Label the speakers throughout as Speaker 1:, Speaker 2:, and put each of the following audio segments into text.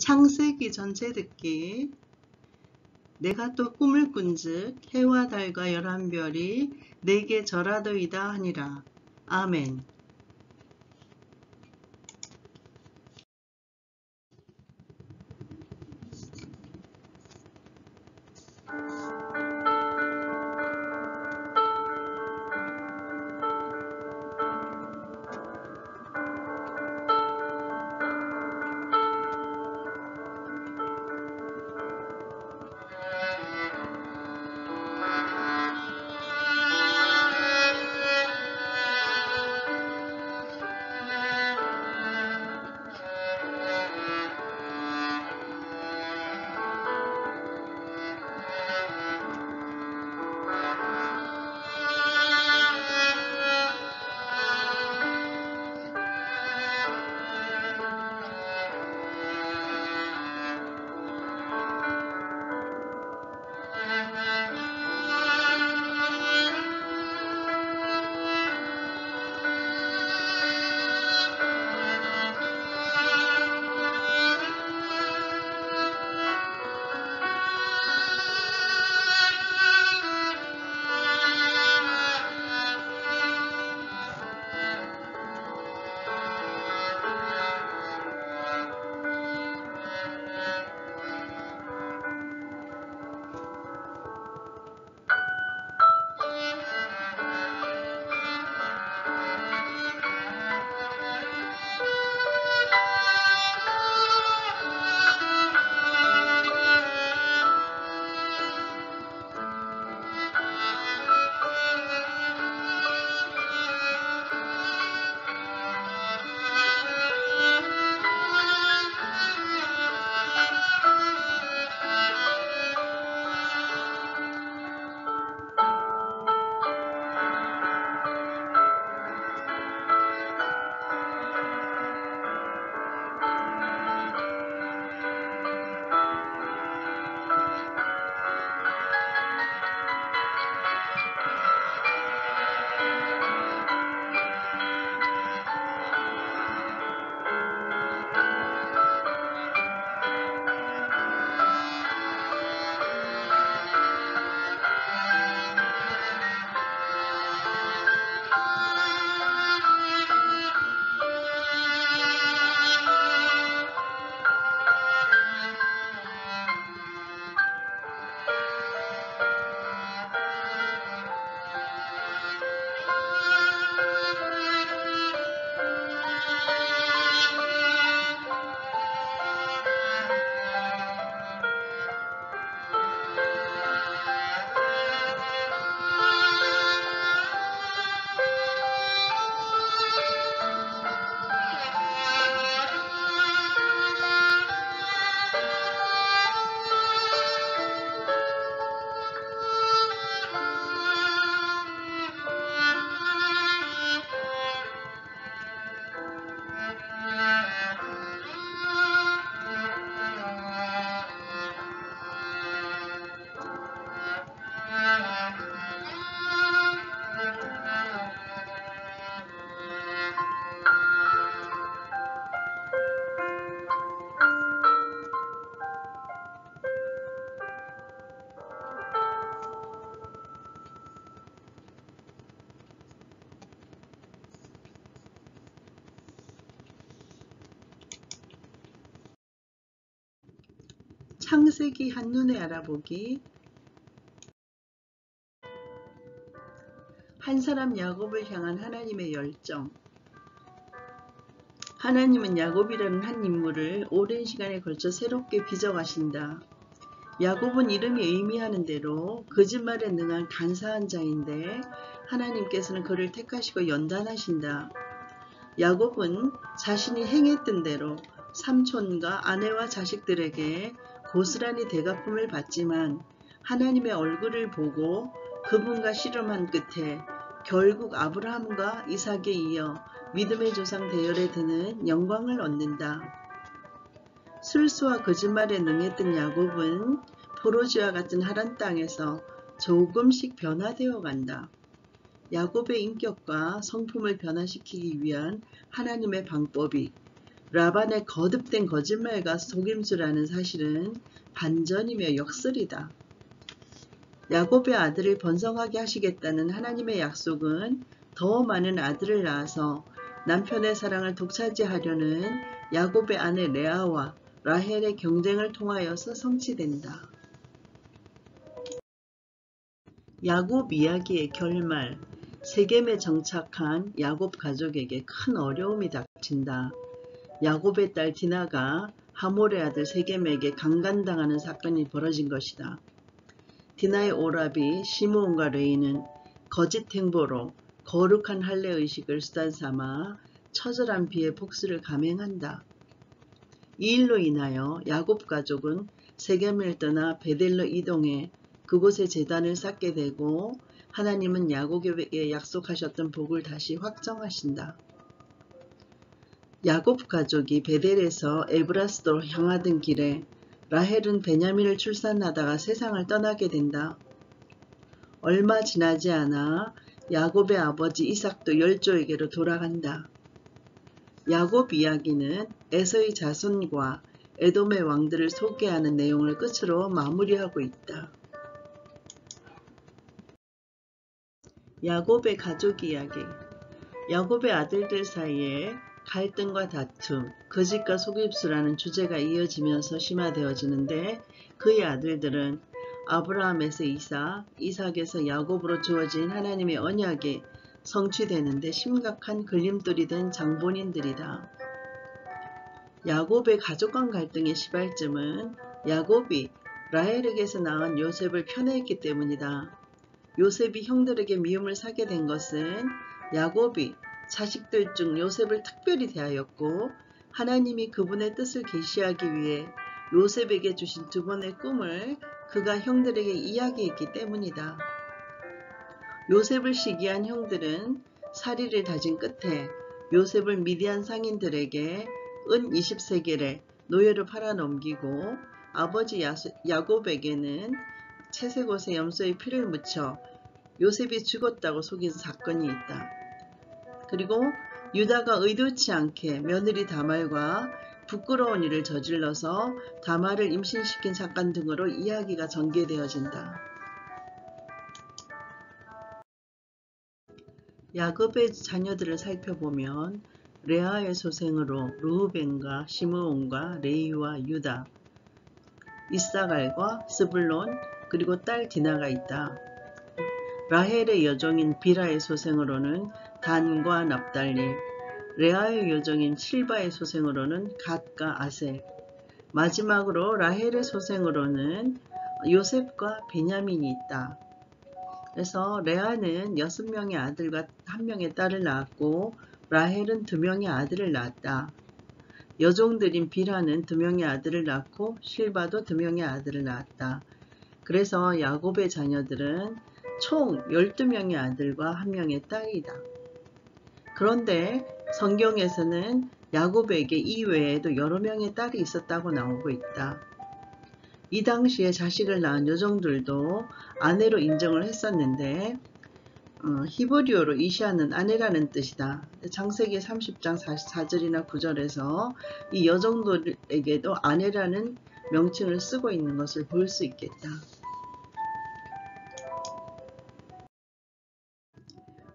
Speaker 1: 창세기 전체 듣기. 내가 또 꿈을 꾼즉 해와 달과 열한 별이 내게 절하더이다 하니라. 아멘. 창세기 한눈에 알아보기. 한 사람 야곱을 향한 하나님의 열정. 하나님은 야곱이라는 한 인물을 오랜 시간에 걸쳐 새롭게 빚어가신다. 야곱은 이름이 의미하는 대로 거짓말에 능한 간사한 자인데 하나님께서는 그를 택하시고 연단하신다. 야곱은 자신이 행했던 대로 삼촌과 아내와 자식들에게 고스란히 대갚음을 받지만 하나님의 얼굴을 보고 그분과 씨름한 끝에 결국 아브라함과 이삭에 이어 믿음의 조상 대열에 드는 영광을 얻는다. 술수와 거짓말에 능했던 야곱은 포로지와 같은 하란 땅에서 조금씩 변화되어 간다. 야곱의 인격과 성품을 변화시키기 위한 하나님의 방법이 라반의 거듭된 거짓말과 속임수라는 사실은 반전이며 역설이다. 야곱의 아들을 번성하게 하시겠다는 하나님의 약속은 더 많은 아들을 낳아서 남편의 사랑을 독차지하려는 야곱의 아내 레아와 라헬의 경쟁을 통하여서 성취된다. 야곱 이야기의 결말, 세겜에 정착한 야곱 가족에게 큰 어려움이 닥친다. 야곱의 딸 디나가 하몰의 아들 세겜에게 강간당하는 사건이 벌어진 것이다. 디나의 오라비 시므온과 레이는 거짓 행보로 거룩한 할례의식을 수단삼아 처절한 비의 복수를 감행한다. 이 일로 인하여 야곱 가족은 세겜을 떠나 베델로 이동해 그곳에 제단을 쌓게 되고 하나님은 야곱에게 약속하셨던 복을 다시 확정하신다. 야곱 가족이 베델에서 에브라스도로 향하던 길에 라헬은 베냐민을 출산하다가 세상을 떠나게 된다. 얼마 지나지 않아 야곱의 아버지 이삭도 열조에게로 돌아간다. 야곱 이야기는 에서의 자손과 에돔의 왕들을 소개하는 내용을 끝으로 마무리하고 있다. 야곱의 가족 이야기. 야곱의 아들들 사이에 갈등과 다툼, 거짓과 속임수라는 주제가 이어지면서 심화되어지는데 그의 아들들은 아브라함에서 이삭, 이삭에서 야곱으로 주어진 하나님의 언약이 성취되는데 심각한 걸림돌이 된 장본인들이다. 야곱의 가족 간 갈등의 시발점은 야곱이 라헬에게서 낳은 요셉을 편애했기 때문이다. 요셉이 형들에게 미움을 사게 된 것은 야곱이 자식들 중 요셉을 특별히 대하였고 하나님이 그분의 뜻을 계시하기 위해 요셉에게 주신 두 번의 꿈을 그가 형들에게 이야기했기 때문이다. 요셉을 시기한 형들은 사리를 다진 끝에 요셉을 미디안 상인들에게 은 20세겔에 노예로 팔아넘기고 아버지 야곱에게는 채색 옷에 염소의 피를 묻혀 요셉이 죽었다고 속인 사건이 있다. 그리고 유다가 의도치 않게 며느리 다말과 부끄러운 일을 저질러서 다말을 임신시킨 사건 등으로 이야기가 전개되어진다. 야곱의 자녀들을 살펴보면 레아의 소생으로 르우벤과 시므온과 레이와 유다, 이사갈과 스불론 그리고 딸 디나가 있다. 라헬의 여종인 비라의 소생으로는 단과 납달리, 레아의 여종인 실바의 소생으로는 갓과 아셀, 마지막으로 라헬의 소생으로는 요셉과 베냐민이 있다. 그래서 레아는 6명의 아들과 1명의 딸을 낳았고 라헬은 2명의 아들을 낳았다. 여종들인 비라는 2명의 아들을 낳고 실바도 2명의 아들을 낳았다. 그래서 야곱의 자녀들은 총 12명의 아들과 1명의 딸이다. 그런데 성경에서는 야곱에게 이외에도 여러 명의 딸이 있었다고 나오고 있다. 이 당시에 자식을 낳은 여종들도 아내로 인정을 했었는데 히브리어로 이샤는 아내라는 뜻이다. 창세기 30장 44절이나 9절에서 이 여종들에게도 아내라는 명칭을 쓰고 있는 것을 볼 수 있겠다.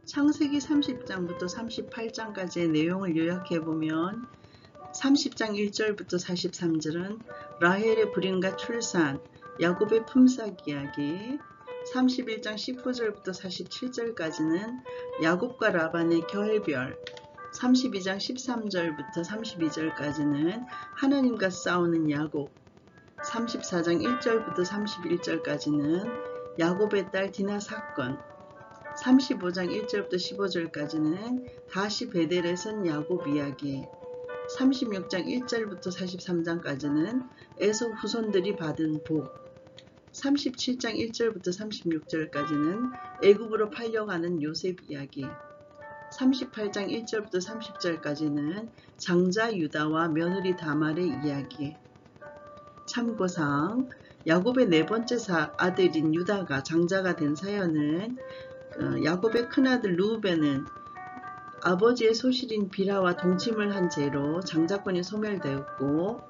Speaker 1: 창세기 30장부터 38장까지의 내용을 요약해보면 30장 1절부터 43절은 라헬의 불임과 출산, 야곱의 품삯 이야기, 31장 19절부터 47절까지는 야곱과 라반의 결별, 32장 13절부터 32절까지는 하나님과 싸우는 야곱, 34장 1절부터 31절까지는 야곱의 딸 디나 사건, 35장 1절부터 15절까지는 다시 베델에 선 야곱 이야기, 36장 1절부터 43장까지는 에서 후손들이 받은 복, 37장 1절부터 36절까지는 애굽으로 팔려가는 요셉 이야기, 38장 1절부터 30절까지는 장자 유다와 며느리 다말의 이야기. 참고사항, 야곱의 4번째 아들인 유다가 장자가 된 사연은 야곱의 큰아들 르우벤은 아버지의 소실인 비라와 동침을 한 죄로 장자권이 소멸되었고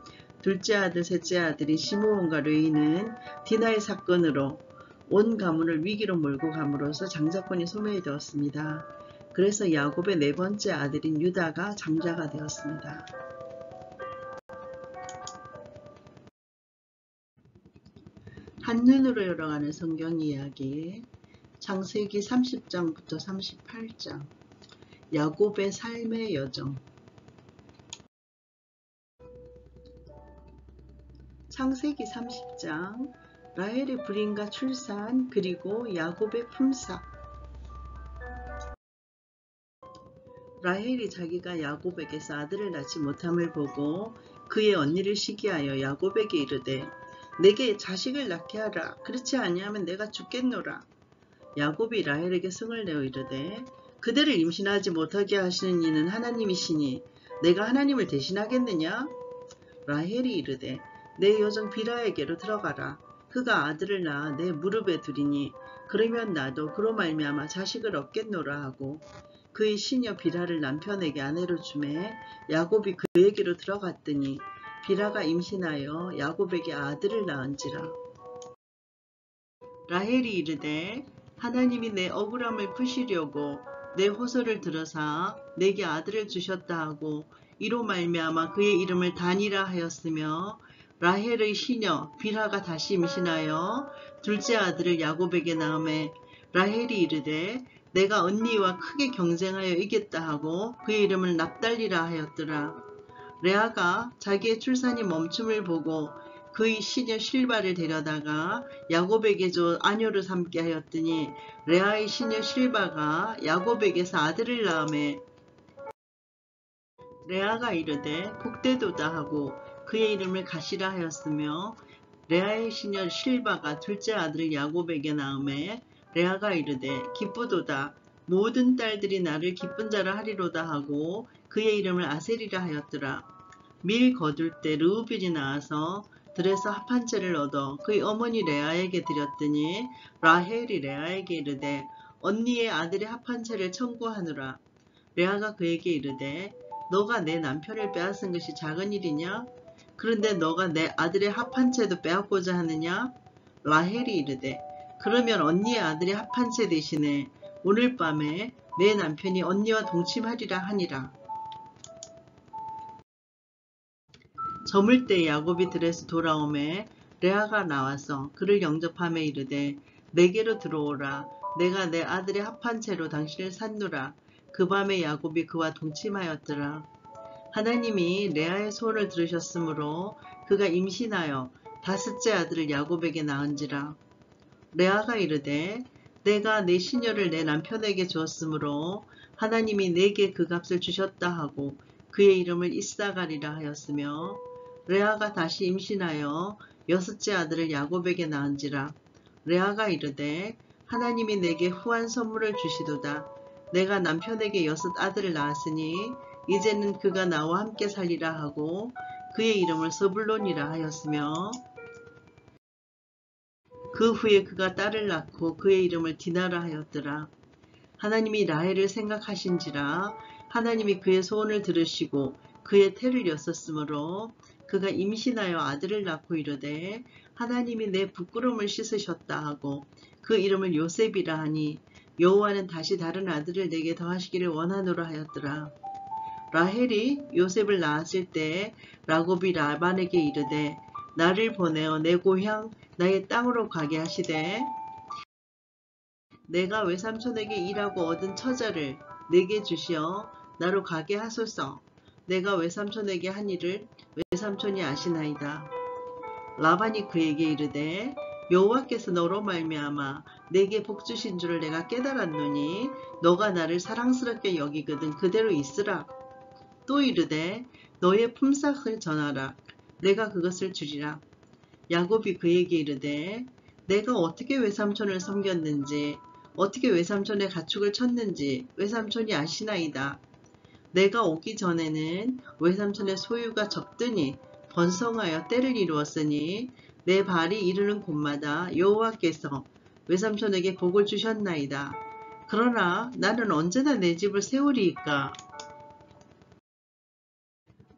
Speaker 1: 둘째 아들, 셋째 아들인 시므온과 레위는 디나의 사건으로 온 가문을 위기로 몰고 감으로써 장자권이 소멸되었습니다. 그래서 야곱의 네 번째 아들인 유다가 장자가 되었습니다. 한눈으로 열어가는 성경 이야기 창세기 30장부터 38장 야곱의 삶의 여정. 창세기 30장 라헬의 불임과 출산 그리고 야곱의 품삯. 라헬이 자기가 야곱에게서 아들을 낳지 못함을 보고 그의 언니를 시기하여 야곱에게 이르되 내게 자식을 낳게 하라. 그렇지 아니하면 내가 죽겠노라. 야곱이 라헬에게 승을 내어 이르되 그대를 임신하지 못하게 하시는 이는 하나님이시니 내가 하나님을 대신하겠느냐? 라헬이 이르되 내 여종 비라에게로 들어가라. 그가 아들을 낳아 내 무릎에 두리니 그러면 나도 그로 말미암아 자식을 얻겠노라 하고 그의 시녀 비라를 남편에게 아내로 주매 야곱이 그에게로 들어갔더니 비라가 임신하여 야곱에게 아들을 낳은지라. 라헬이 이르되 하나님이 내 억울함을 푸시려고 내 호소를 들어사 내게 아들을 주셨다 하고 이로 말미암아 그의 이름을 단이라 하였으며 라헬의 시녀 비라가 다시 임신하여 둘째 아들을 야곱에게 낳음에 라헬이 이르되 내가 언니와 크게 경쟁하여 이겼다 하고 그의 이름을 납달리라 하였더라. 레아가 자기의 출산이 멈춤을 보고 그의 시녀 실바를 데려다가 야곱에게 줘 아녀로 삼게 하였더니 레아의 시녀 실바가 야곱에게서 아들을 낳음에 레아가 이르되 복되도다 하고 그의 이름을 가시라 하였으며 레아의 시녀 실바가 둘째 아들을 야곱에게 낳음에 레아가 이르되 기쁘도다 모든 딸들이 나를 기쁜 자라 하리로다 하고 그의 이름을 아셀이라 하였더라. 밀 거둘 때 르우벨이 나와서 들에서 합한 채를 얻어 그의 어머니 레아에게 드렸더니 라헬이 레아에게 이르되 언니의 아들의 합한 채를 청구하노라. 레아가 그에게 이르되 너가 내 남편을 빼앗은 것이 작은 일이냐? 그런데 너가 내 아들의 합한 채도 빼앗고자 하느냐? 라헬이 이르되 그러면 언니의 아들의 합한 채 대신에 오늘 밤에 내 남편이 언니와 동침하리라 하니라. 저물 때 야곱이 들에서 돌아오매 레아가 나와서 그를 영접하며 이르되 내게로 들어오라. 내가 내 아들의 합한 채로 당신을 산노라. 그 밤에 야곱이 그와 동침하였더라. 하나님이 레아의 소원을 들으셨으므로 그가 임신하여 다섯째 아들을 야곱에게 낳은지라. 레아가 이르되 내가 내 시녀를 내 남편에게 주었으므로 하나님이 내게 그 값을 주셨다 하고 그의 이름을 이사가리라 하였으며 레아가 다시 임신하여 여섯째 아들을 야곱에게 낳은지라. 레아가 이르되 하나님이 내게 후한 선물을 주시도다. 내가 남편에게 여섯 아들을 낳았으니 이제는 그가 나와 함께 살리라 하고 그의 이름을 스불론이라 하였으며 그 후에 그가 딸을 낳고 그의 이름을 디나라 하였더라. 하나님이 라헬을 생각하신지라 하나님이 그의 소원을 들으시고 그의 태를 여섰으므로 그가 임신하여 아들을 낳고 이르되 하나님이 내 부끄러움을 씻으셨다 하고 그 이름을 요셉이라 하니 여호와는 다시 다른 아들을 내게 더하시기를 원하노라 하였더라. 라헬이 요셉을 낳았을 때 라곱이 라반에게 이르되 나를 보내어 내 고향 나의 땅으로 가게 하시되 내가 외삼촌에게 일하고 얻은 처자를 내게 주시어 나로 가게 하소서. 내가 외삼촌에게 한 일을 외삼촌이 아시나이다. 라반이 그에게 이르되 여호와께서 너로 말미암아 내게 복 주신 줄을 내가 깨달았노니 너가 나를 사랑스럽게 여기거든 그대로 있으라. 또 이르되 너의 품삯을 전하라. 내가 그것을 주리라. 야곱이 그에게 이르되 내가 어떻게 외삼촌을 섬겼는지 어떻게 외삼촌의 가축을 쳤는지 외삼촌이 아시나이다. 내가 오기 전에는 외삼촌의 소유가 적더니 번성하여 때를 이루었으니 내 발이 이르는 곳마다 여호와께서 외삼촌에게 복을 주셨나이다. 그러나 나는 언제나 내 집을 세우리이까.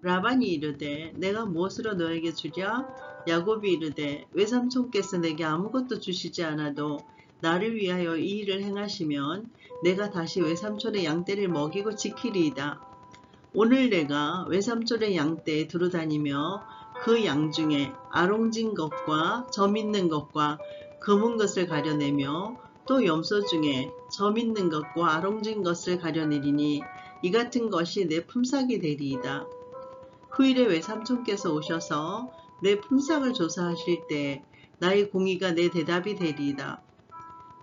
Speaker 1: 라반이 이르되 내가 무엇으로 너에게 주랴? 야곱이 이르되 외삼촌께서 내게 아무것도 주시지 않아도 나를 위하여 이 일을 행하시면 내가 다시 외삼촌의 양떼를 먹이고 지키리이다. 오늘 내가 외삼촌의 양떼에 두루다니며 그 양 중에 아롱진 것과 점 있는 것과 검은 것을 가려내며 또 염소 중에 점 있는 것과 아롱진 것을 가려내리니 이 같은 것이 내 품삯이 되리이다. 후일에 외삼촌께서 오셔서 내 품삯을 조사하실 때 나의 공의가 내 대답이 되리이다.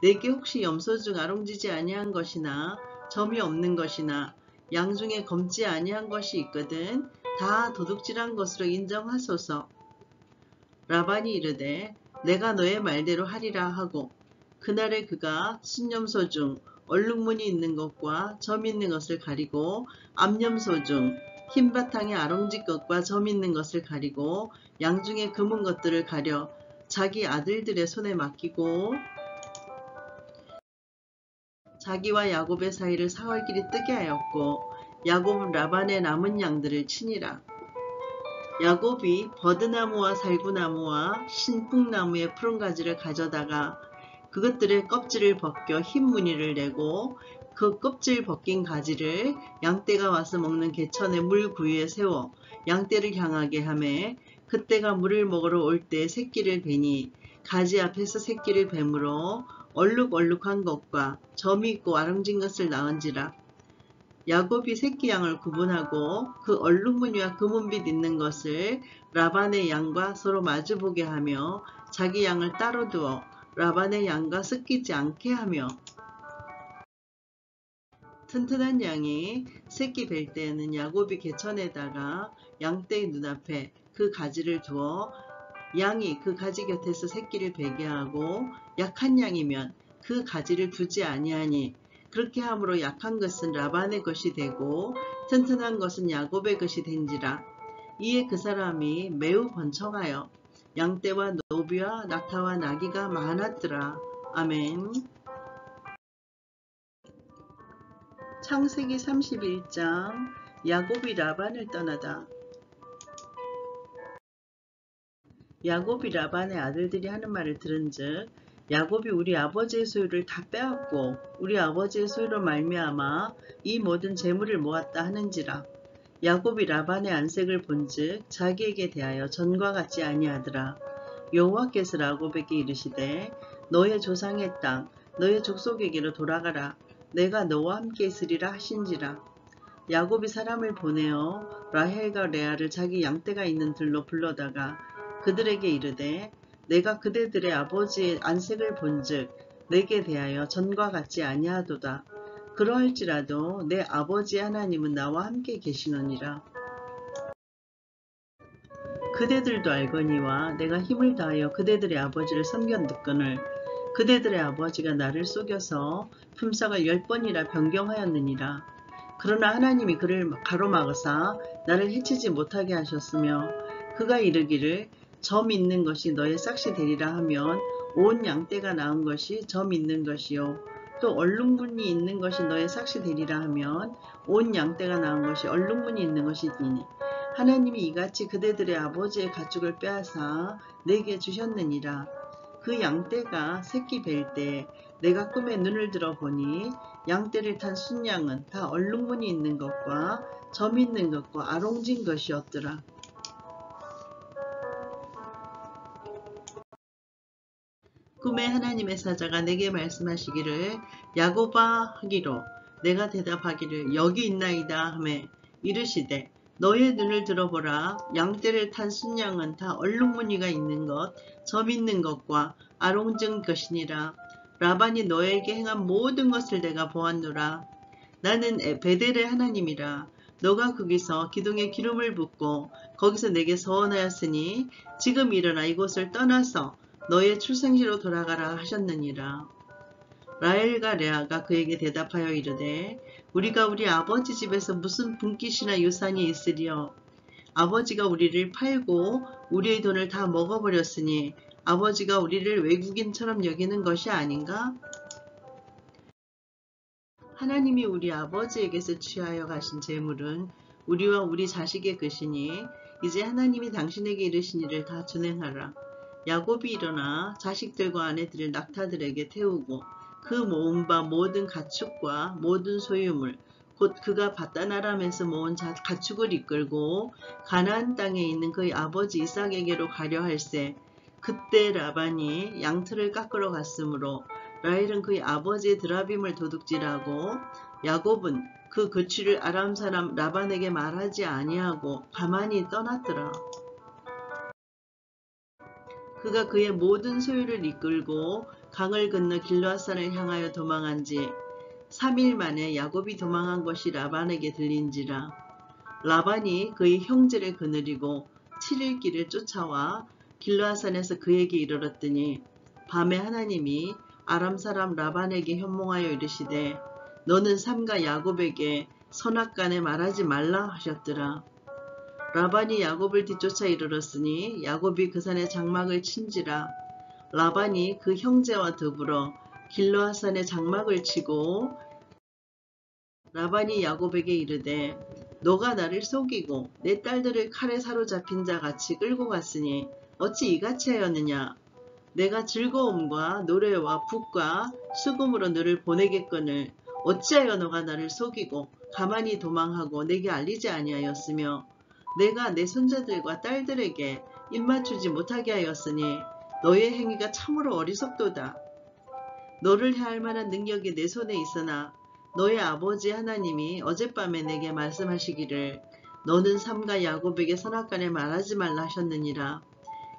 Speaker 1: 내게 혹시 염소 중 아롱지지 아니한 것이나 점이 없는 것이나 양 중에 검지 아니한 것이 있거든 다 도둑질한 것으로 인정하소서. 라반이 이르되 내가 너의 말대로 하리라 하고 그날에 그가 순염소 중 얼룩무늬 있는 것과 점 있는 것을 가리고 암염소 중 흰 바탕에 아롱지 것과 점 있는 것을 가리고 양 중에 검은 것들을 가려 자기 아들들의 손에 맡기고 자기와 야곱의 사이를 사흘 길이 뜨게 하였고 야곱은 라반의 남은 양들을 치니라. 야곱이 버드나무와 살구나무와 신풍나무의 푸른 가지를 가져다가 그것들의 껍질을 벗겨 흰 무늬를 내고 그 껍질 벗긴 가지를 양떼가 와서 먹는 개천의 물 구유에 세워 양떼를 향하게 하매 그때가 물을 먹으러 올 때 새끼를 베니 가지 앞에서 새끼를 뱀으로 얼룩얼룩한 것과 점이 있고 아름진 것을 낳은지라. 야곱이 새끼 양을 구분하고 그 얼룩무늬와 금은빛 있는 것을 라반의 양과 서로 마주보게 하며 자기 양을 따로 두어 라반의 양과 섞이지 않게 하며 튼튼한 양이 새끼 뵐 때에는 야곱이 개천에다가 양떼의 눈앞에 그 가지를 두어 양이 그 가지 곁에서 새끼를 베게 하고 약한 양이면 그 가지를 두지 아니하니 그렇게 함으로 약한 것은 라반의 것이 되고 튼튼한 것은 야곱의 것이 된지라. 이에 그 사람이 매우 번성하여 양떼와 노비와 낙타와 나귀가 많았더라. 아멘. 창세기 31장 야곱이 라반을 떠나다. 야곱이 라반의 아들들이 하는 말을 들은즉 야곱이 우리 아버지의 소유를 다 빼앗고 우리 아버지의 소유로 말미암아 이 모든 재물을 모았다 하는지라. 야곱이 라반의 안색을 본즉 자기에게 대하여 전과 같지 아니하더라. 여호와께서 야곱에게 이르시되 너의 조상의 땅 너의 족속에게로 돌아가라. 내가 너와 함께 있으리라 하신지라. 야곱이 사람을 보내어 라헬과 레아를 자기 양떼가 있는 들로 불러다가 그들에게 이르되 내가 그대들의 아버지의 안색을 본즉 내게 대하여 전과 같지 아니하도다. 그러할지라도 내 아버지 하나님은 나와 함께 계시느니라. 그대들도 알거니와 내가 힘을 다하여 그대들의 아버지를 섬겼거늘 그대들의 아버지가 나를 속여서 품삯을 10번이나 변경하였느니라. 그러나 하나님이 그를 가로막으사 나를 해치지 못하게 하셨으며 그가 이르기를 점 있는 것이 너의 싹시 되리라 하면 온 양떼가 낳은 것이 점 있는 것이요 또 얼룩무늬 있는 것이 너의 싹시 되리라 하면 온 양떼가 낳은 것이 얼룩무늬 있는 것이니 하나님이 이같이 그대들의 아버지의 가축을 빼앗아 내게 주셨느니라. 그 양떼가 새끼 뵐 때 내가 꿈에 눈을 들어 보니 양떼를 탄 순양은 다 얼룩무늬 있는 것과 점 있는 것과 아롱진 것이었더라. 꿈에 하나님의 사자가 내게 말씀하시기를 야곱아 하기로 내가 대답하기를 여기 있나이다 하매 이르시되 너의 눈을 들어보라. 양떼를 탄 순양은 다 얼룩무늬가 있는 것, 점 있는 것과 아롱진 것이니라. 라반이 너에게 행한 모든 것을 내가 보았노라. 나는 베델의 하나님이라. 너가 거기서 기둥에 기름을 붓고 거기서 내게 서원하였으니 지금 일어나 이곳을 떠나서 너의 출생지로 돌아가라 하셨느니라. 라헬과 레아가 그에게 대답하여 이르되 우리가 우리 아버지 집에서 무슨 분깃이나 유산이 있으리요. 아버지가 우리를 팔고 우리의 돈을 다 먹어버렸으니 아버지가 우리를 외국인처럼 여기는 것이 아닌가? 하나님이 우리 아버지에게서 취하여 가신 재물은 우리와 우리 자식의 것이니 이제 하나님이 당신에게 이르시니를 다 준행하라. 야곱이 일어나 자식들과 아내들을 낙타들에게 태우고 그 모은 바 모든 가축과 모든 소유물 곧 그가 바단 아람에서 모은 가축을 이끌고 가나안 땅에 있는 그의 아버지 이삭에게로 가려 할세. 그때 라반이 양털을 깎으러 갔으므로 라헬은 그의 아버지의 드라빔을 도둑질하고 야곱은 그 거취를 아람 사람 라반에게 말하지 아니하고 가만히 떠났더라. 그가 그의 모든 소유를 이끌고 강을 건너 길르앗산을 향하여 도망한 지 3일 만에 야곱이 도망한 것이 라반에게 들린지라. 라반이 그의 형제를 거느리고 7일 길을 쫓아와 길르앗산에서 그에게 이르렀더니 밤에 하나님이 아람 사람 라반에게 현몽하여 이르시되 너는 삼가 야곱에게 선악간에 말하지 말라 하셨더라. 라반이 야곱을 뒤쫓아 이르렀으니 야곱이 그 산에 장막을 친지라. 라반이 그 형제와 더불어 길르앗산에 장막을 치고 라반이 야곱에게 이르되 너가 나를 속이고 내 딸들을 칼에 사로잡힌 자 같이 끌고 갔으니 어찌 이같이 하였느냐. 내가 즐거움과 노래와 북과 수금으로 너를 보내겠거늘 어찌하여 너가 나를 속이고 가만히 도망하고 내게 알리지 아니하였으며 내가 내 손자들과 딸들에게 입맞추지 못하게 하였으니 너의 행위가 참으로 어리석도다. 너를 해할 만한 능력이 내 손에 있으나 너의 아버지 하나님이 어젯밤에 내게 말씀하시기를 너는 삼가 야곱에게 선악간에 말하지 말라 하셨느니라.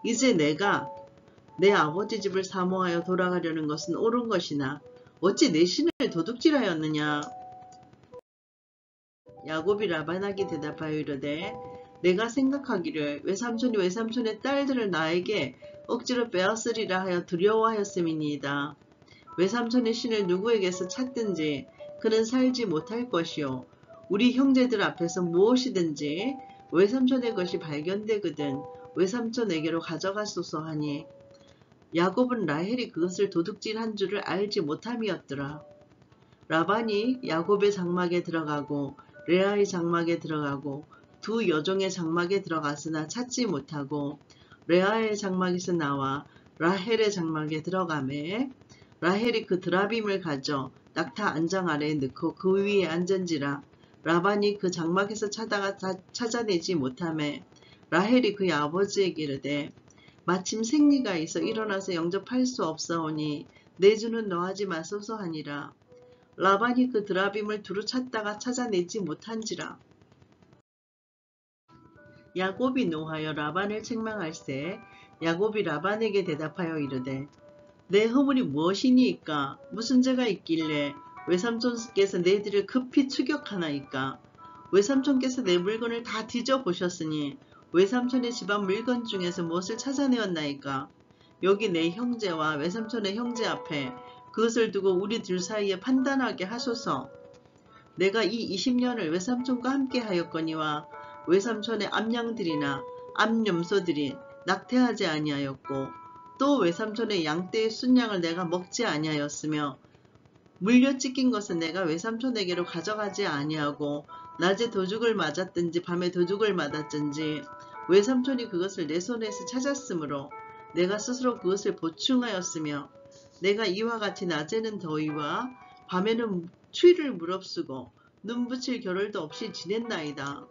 Speaker 1: 이제 내가 내 아버지 집을 사모하여 돌아가려는 것은 옳은 것이나 어찌 내 신을 도둑질하였느냐. 야곱이 라반에게 대답하여 이르되 내가 생각하기를 외삼촌이 외삼촌의 딸들을 나에게 억지로 빼앗으리라 하여 두려워하였음이니이다. 외삼촌의 신을 누구에게서 찾든지 그는 살지 못할 것이요 우리 형제들 앞에서 무엇이든지 외삼촌의 것이 발견되거든 외삼촌에게로 가져가소서 하니 야곱은 라헬이 그것을 도둑질한 줄을 알지 못함이었더라. 라반이 야곱의 장막에 들어가고 레아의 장막에 들어가고 두 여종의 장막에 들어갔으나 찾지 못하고 레아의 장막에서 나와 라헬의 장막에 들어가매 라헬이 그 드라빔을 가져 낙타 안장 아래에 넣고 그 위에 앉은지라. 라반이 그 장막에서 찾아내지 못하매 라헬이 그의 아버지에게 이르되 마침 생리가 있어 일어나서 영접할 수 없사오니 내 주는 노하지 마소서 하니라. 라반이 그 드라빔을 두루 찾다가 찾아내지 못한지라. 야곱이 노하여 라반을 책망할세. 야곱이 라반에게 대답하여 이르되 내 허물이 무엇이니이까. 무슨 죄가 있길래 외삼촌께서 내들을 급히 추격하나이까. 외삼촌께서 내 물건을 다 뒤져보셨으니 외삼촌의 집안 물건 중에서 무엇을 찾아내었나이까. 여기 내 형제와 외삼촌의 형제 앞에 그것을 두고 우리 둘 사이에 판단하게 하소서. 내가 이 20년을 외삼촌과 함께 하였거니와 외삼촌의 암양들이나 암염소들이 낙태하지 아니하였고 또 외삼촌의 양떼의 순양을 내가 먹지 아니하였으며 물려 찢긴 것은 내가 외삼촌에게로 가져가지 아니하고 낮에 도둑을 맞았든지 밤에 도둑을 맞았든지 외삼촌이 그것을 내 손에서 찾았으므로 내가 스스로 그것을 보충하였으며 내가 이와 같이 낮에는 더위와 밤에는 추위를 무릅쓰고 눈붙일 겨를도 없이 지냈나이다.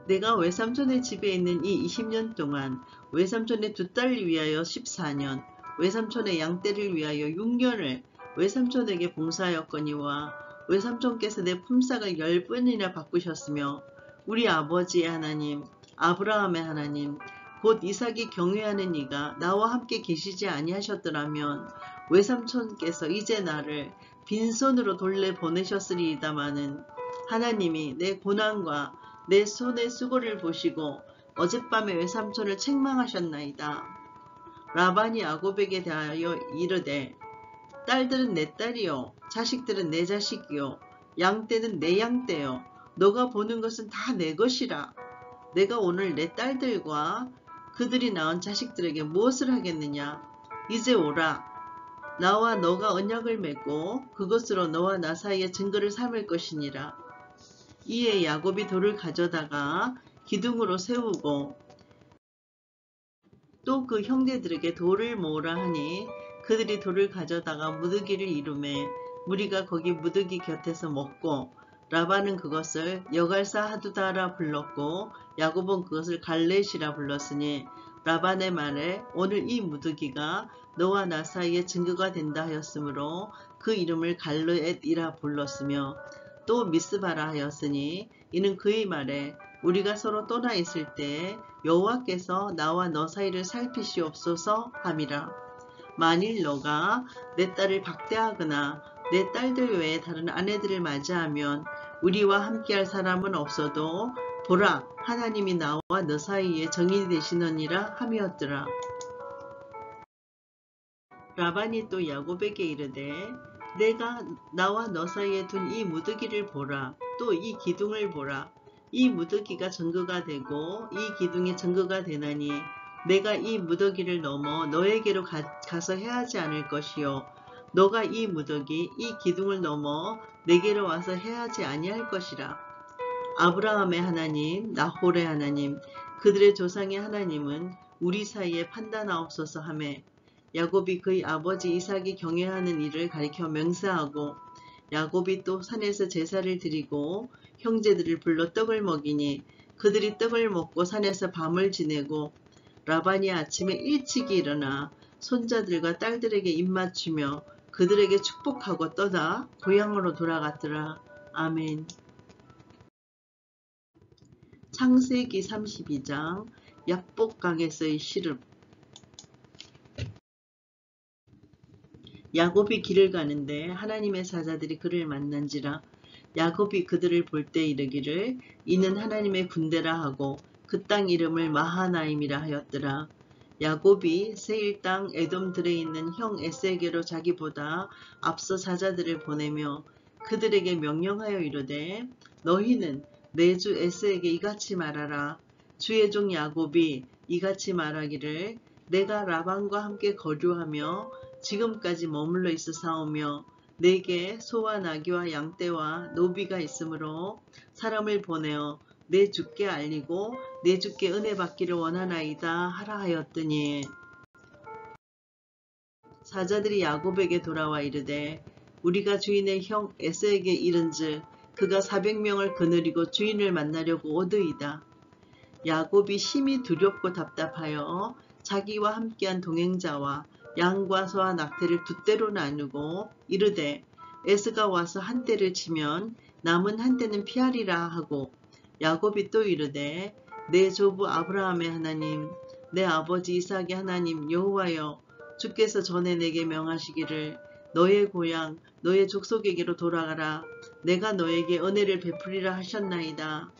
Speaker 1: 내가 외삼촌의 집에 있는 이 20년 동안 외삼촌의 두 딸을 위하여 14년, 외삼촌의 양떼를 위하여 6년을 외삼촌에게 봉사하였거니와 외삼촌께서 내 품삯을 10번이나 바꾸셨으며 우리 아버지의 하나님, 아브라함의 하나님, 곧 이삭이 경외하는 이가 나와 함께 계시지 아니하셨더라면 외삼촌께서 이제 나를 빈손으로 돌려보내셨으리이다마는 하나님이 내 고난과 내 손의 수고를 보시고 어젯밤에 외삼촌을 책망하셨나이다. 라반이 야곱에게 대하여 이르되 딸들은 내 딸이요 자식들은 내 자식이요 양떼는 내 양떼요 너가 보는 것은 다 내 것이라. 내가 오늘 내 딸들과 그들이 낳은 자식들에게 무엇을 하겠느냐. 이제 오라. 나와 너가 언약을 맺고 그것으로 너와 나 사이에 증거를 삼을 것이니라. 이에 야곱이 돌을 가져다가 기둥으로 세우고 또 그 형제들에게 돌을 모으라 하니 그들이 돌을 가져다가 무더기를 이루매 무리가 거기 무더기 곁에서 먹고 라반은 그것을 여갈사 하두다라 불렀고 야곱은 그것을 갈렛이라 불렀으니 라반의 말에 오늘 이 무더기가 너와 나 사이에 증거가 된다 하였으므로 그 이름을 갈렛이라 불렀으며 또 미스바라 하였으니 이는 그의 말에 우리가 서로 떠나 있을 때 여호와께서 나와 너 사이를 살피시옵소서 함이라. 만일 너가 내 딸을 박대하거나 내 딸들 외에 다른 아내들을 맞이하면 우리와 함께할 사람은 없어도 보라 하나님이 나와 너 사이에 정인이 되시느니라 함이었더라. 라반이 또 야곱에게 이르되 내가 나와 너 사이에 둔 이 무더기를 보라. 또 이 기둥을 보라. 이 무더기가 증거가 되고 이 기둥이 증거가 되나니 내가 이 무더기를 넘어 너에게로 가서 해하지 않을 것이요 너가 이 무더기 이 기둥을 넘어 내게로 와서 해하지 아니할 것이라. 아브라함의 하나님 나홀의 하나님 그들의 조상의 하나님은 우리 사이에 판단하옵소서 하매 야곱이 그의 아버지 이삭이 경외하는 일을 가리켜 맹세하고 야곱이 또 산에서 제사를 드리고 형제들을 불러 떡을 먹이니 그들이 떡을 먹고 산에서 밤을 지내고 라반이 아침에 일찍이 일어나 손자들과 딸들에게 입맞추며 그들에게 축복하고 떠나 고향으로 돌아갔더라. 아멘. 창세기 32장 약복강에서의 시름. 야곱이 길을 가는데 하나님의 사자들이 그를 만난지라. 야곱이 그들을 볼 때 이르기를 이는 하나님의 군대라 하고 그 땅 이름을 마하나임이라 하였더라. 야곱이 세일 땅 에돔들에 있는 형 에세게로 자기보다 앞서 사자들을 보내며 그들에게 명령하여 이르되 너희는 내 주 에세에게 이같이 말하라. 주의 종 야곱이 이같이 말하기를 내가 라반과 함께 거주하며 지금까지 머물러 있어 사오며 내게 소와 나귀와 양떼와 노비가 있으므로 사람을 보내어 내 주께 알리고 내 주께 은혜 받기를 원하나이다 하라 하였더니 사자들이 야곱에게 돌아와 이르되 우리가 주인의 형 에서에게 이른즉 그가 400명을 거느리고 주인을 만나려고 오더이다. 야곱이 심히 두렵고 답답하여 자기와 함께한 동행자와 양과 소와 낙태를 두 떼로 나누고 이르되 에스가 와서 한 떼를 치면 남은 한 떼는 피하리라 하고 야곱이 또 이르되 내 조부 아브라함의 하나님 내 아버지 이삭의 하나님 여호와여 주께서 전에 내게 명하시기를 너의 고향 너의 족속에게로 돌아가라. 내가 너에게 은혜를 베풀리라 하셨나이다.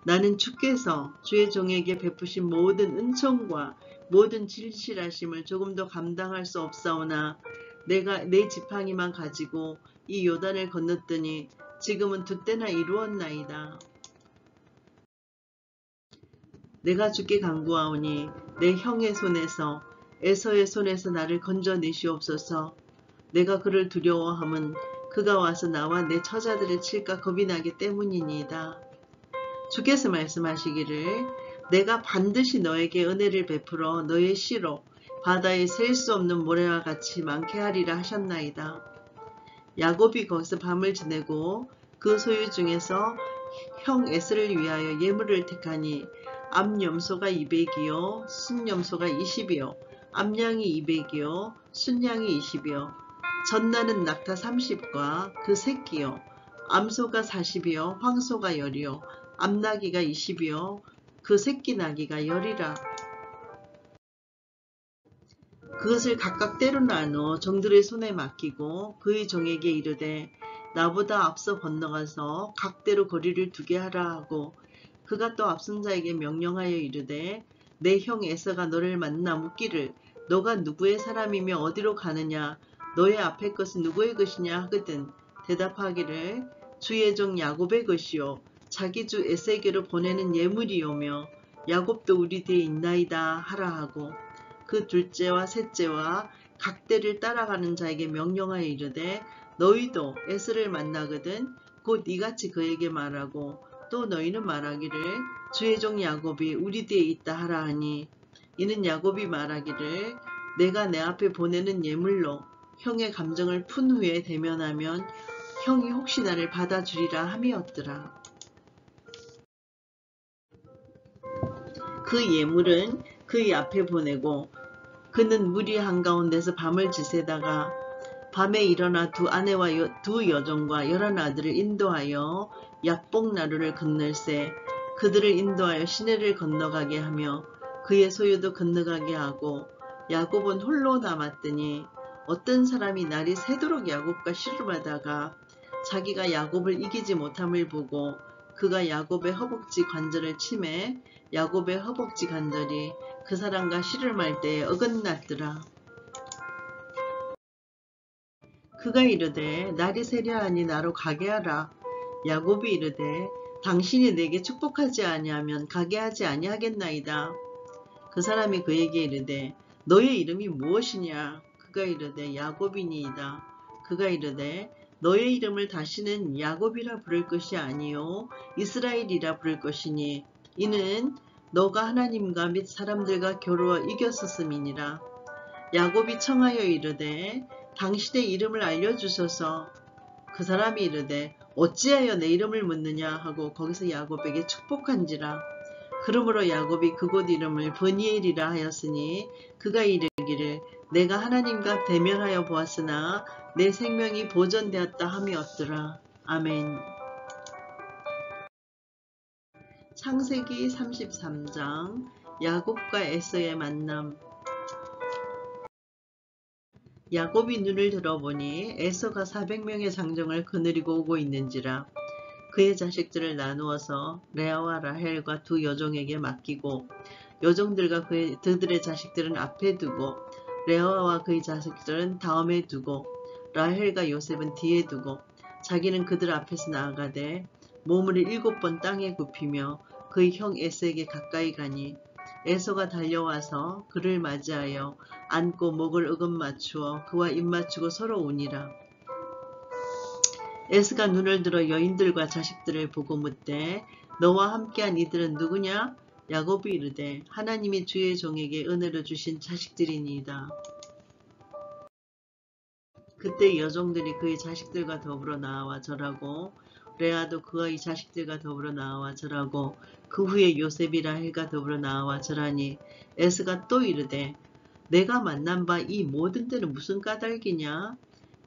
Speaker 1: 나는 주께서 주의 종에게 베푸신 모든 은총과 모든 진실하심을 조금도 감당할 수 없사오나 내가 내 지팡이만 가지고 이 요단을 건넜더니 지금은 두 때나 이루었나이다. 내가 주께 간구하오니 내 형의 손에서 에서의 손에서 나를 건져내시옵소서. 내가 그를 두려워함은 그가 와서 나와 내 처자들을 칠까 겁이 나기 때문이니이다. 주께서 말씀하시기를 내가 반드시 너에게 은혜를 베풀어 너의 씨로 바다에 셀 수 없는 모래와 같이 많게 하리라 하셨나이다. 야곱이 거기서 밤을 지내고 그 소유 중에서 형 에스를 위하여 예물을 택하니 암염소가 200이요 순염소가 20이요 암양이 200이요 순양이 20이요 전나는 낙타 30과 그 새끼요 암소가 40이요 황소가 10이요 암나귀가 20이요 그 새끼 나귀가 10이라. 그것을 각각 때로 나누어 종들의 손에 맡기고 그의 종에게 이르되 나보다 앞서 건너가서 각대로 거리를 두게 하라 하고 그가 또 앞선 자에게 명령하여 이르되 내 형 에서가 너를 만나 묻기를 너가 누구의 사람이며 어디로 가느냐 너의 앞에 것은 누구의 것이냐 하거든 대답하기를 주의 종 야곱의 것이요 자기 주 에세게로 보내는 예물이오며 야곱도 우리 뒤에 있나이다 하라 하고 그 둘째와 셋째와 각대를 따라가는 자에게 명령하여 이르되 너희도 에스를 만나거든 곧 이같이 그에게 말하고 또 너희는 말하기를 주의 종 야곱이 우리 뒤에 있다 하라 하니 이는 야곱이 말하기를 내가 내 앞에 보내는 예물로 형의 감정을 푼 후에 대면하면 형이 혹시 나를 받아주리라 함이었더라. 그 예물은 그의 앞에 보내고 그는 무리 한가운데서 밤을 지새다가 밤에 일어나 두 아내와 두 여종과 11아들을 인도하여 약복나루를 건널세 그들을 인도하여 시내를 건너가게 하며 그의 소유도 건너가게 하고 야곱은 홀로 남았더니 어떤 사람이 날이 새도록 야곱과 씨름하다가 자기가 야곱을 이기지 못함을 보고 그가 야곱의 허벅지 관절을 치매 야곱의 허벅지 관절이 그 사람과 씨름할 때에 어긋났더라. 그가 이르되 날이 새려하니 나로 가게 하라. 야곱이 이르되 당신이 내게 축복하지 아니하면 가게 하지 아니하겠나이다. 그 사람이 그에게 이르되 너의 이름이 무엇이냐. 그가 이르되 야곱이니이다. 그가 이르되 너의 이름을 다시는 야곱이라 부를 것이 아니요 이스라엘이라 부를 것이니 이는 너가 하나님과 및 사람들과 겨루어 이겼었음이니라. 야곱이 청하여 이르되 당신의 이름을 알려주소서. 그 사람이 이르되 어찌하여 내 이름을 묻느냐 하고 거기서 야곱에게 축복한지라. 그러므로 야곱이 그곳 이름을 브니엘이라 하였으니 그가 이르기를 내가 하나님과 대면하여 보았으나 내 생명이 보존되었다 함이었더라. 아멘. 창세기 33장 야곱과 에서의 만남. 야곱이 눈을 들어보니 에서가 400명의 장정을 거느리고 오고 있는지라. 그의 자식들을 나누어서 레아와 라헬과 두 여종에게 맡기고 여종들과 그들의 자식들은 앞에 두고 레아와 그의 자식들은 다음에 두고 라헬과 요셉은 뒤에 두고 자기는 그들 앞에서 나아가되 몸을 7번 땅에 굽히며 그의 형 에서에게 가까이 가니 에서가 달려와서 그를 맞이하여 안고 목을 어금 맞추어 그와 입 맞추고 서로 우니라. 에서가 눈을 들어 여인들과 자식들을 보고 묻되 너와 함께한 이들은 누구냐? 야곱이 이르되 하나님이 주의 종에게 은혜로 주신 자식들이니이다. 그때 여종들이 그의 자식들과 더불어 나와 절하고 레아도 그와 이 자식들과 더불어 나와 절하고 그 후에 요셉이 라헬과 더불어 나와 절하니 에스가 또 이르되 내가 만난 바 이 모든 때는 무슨 까닭이냐?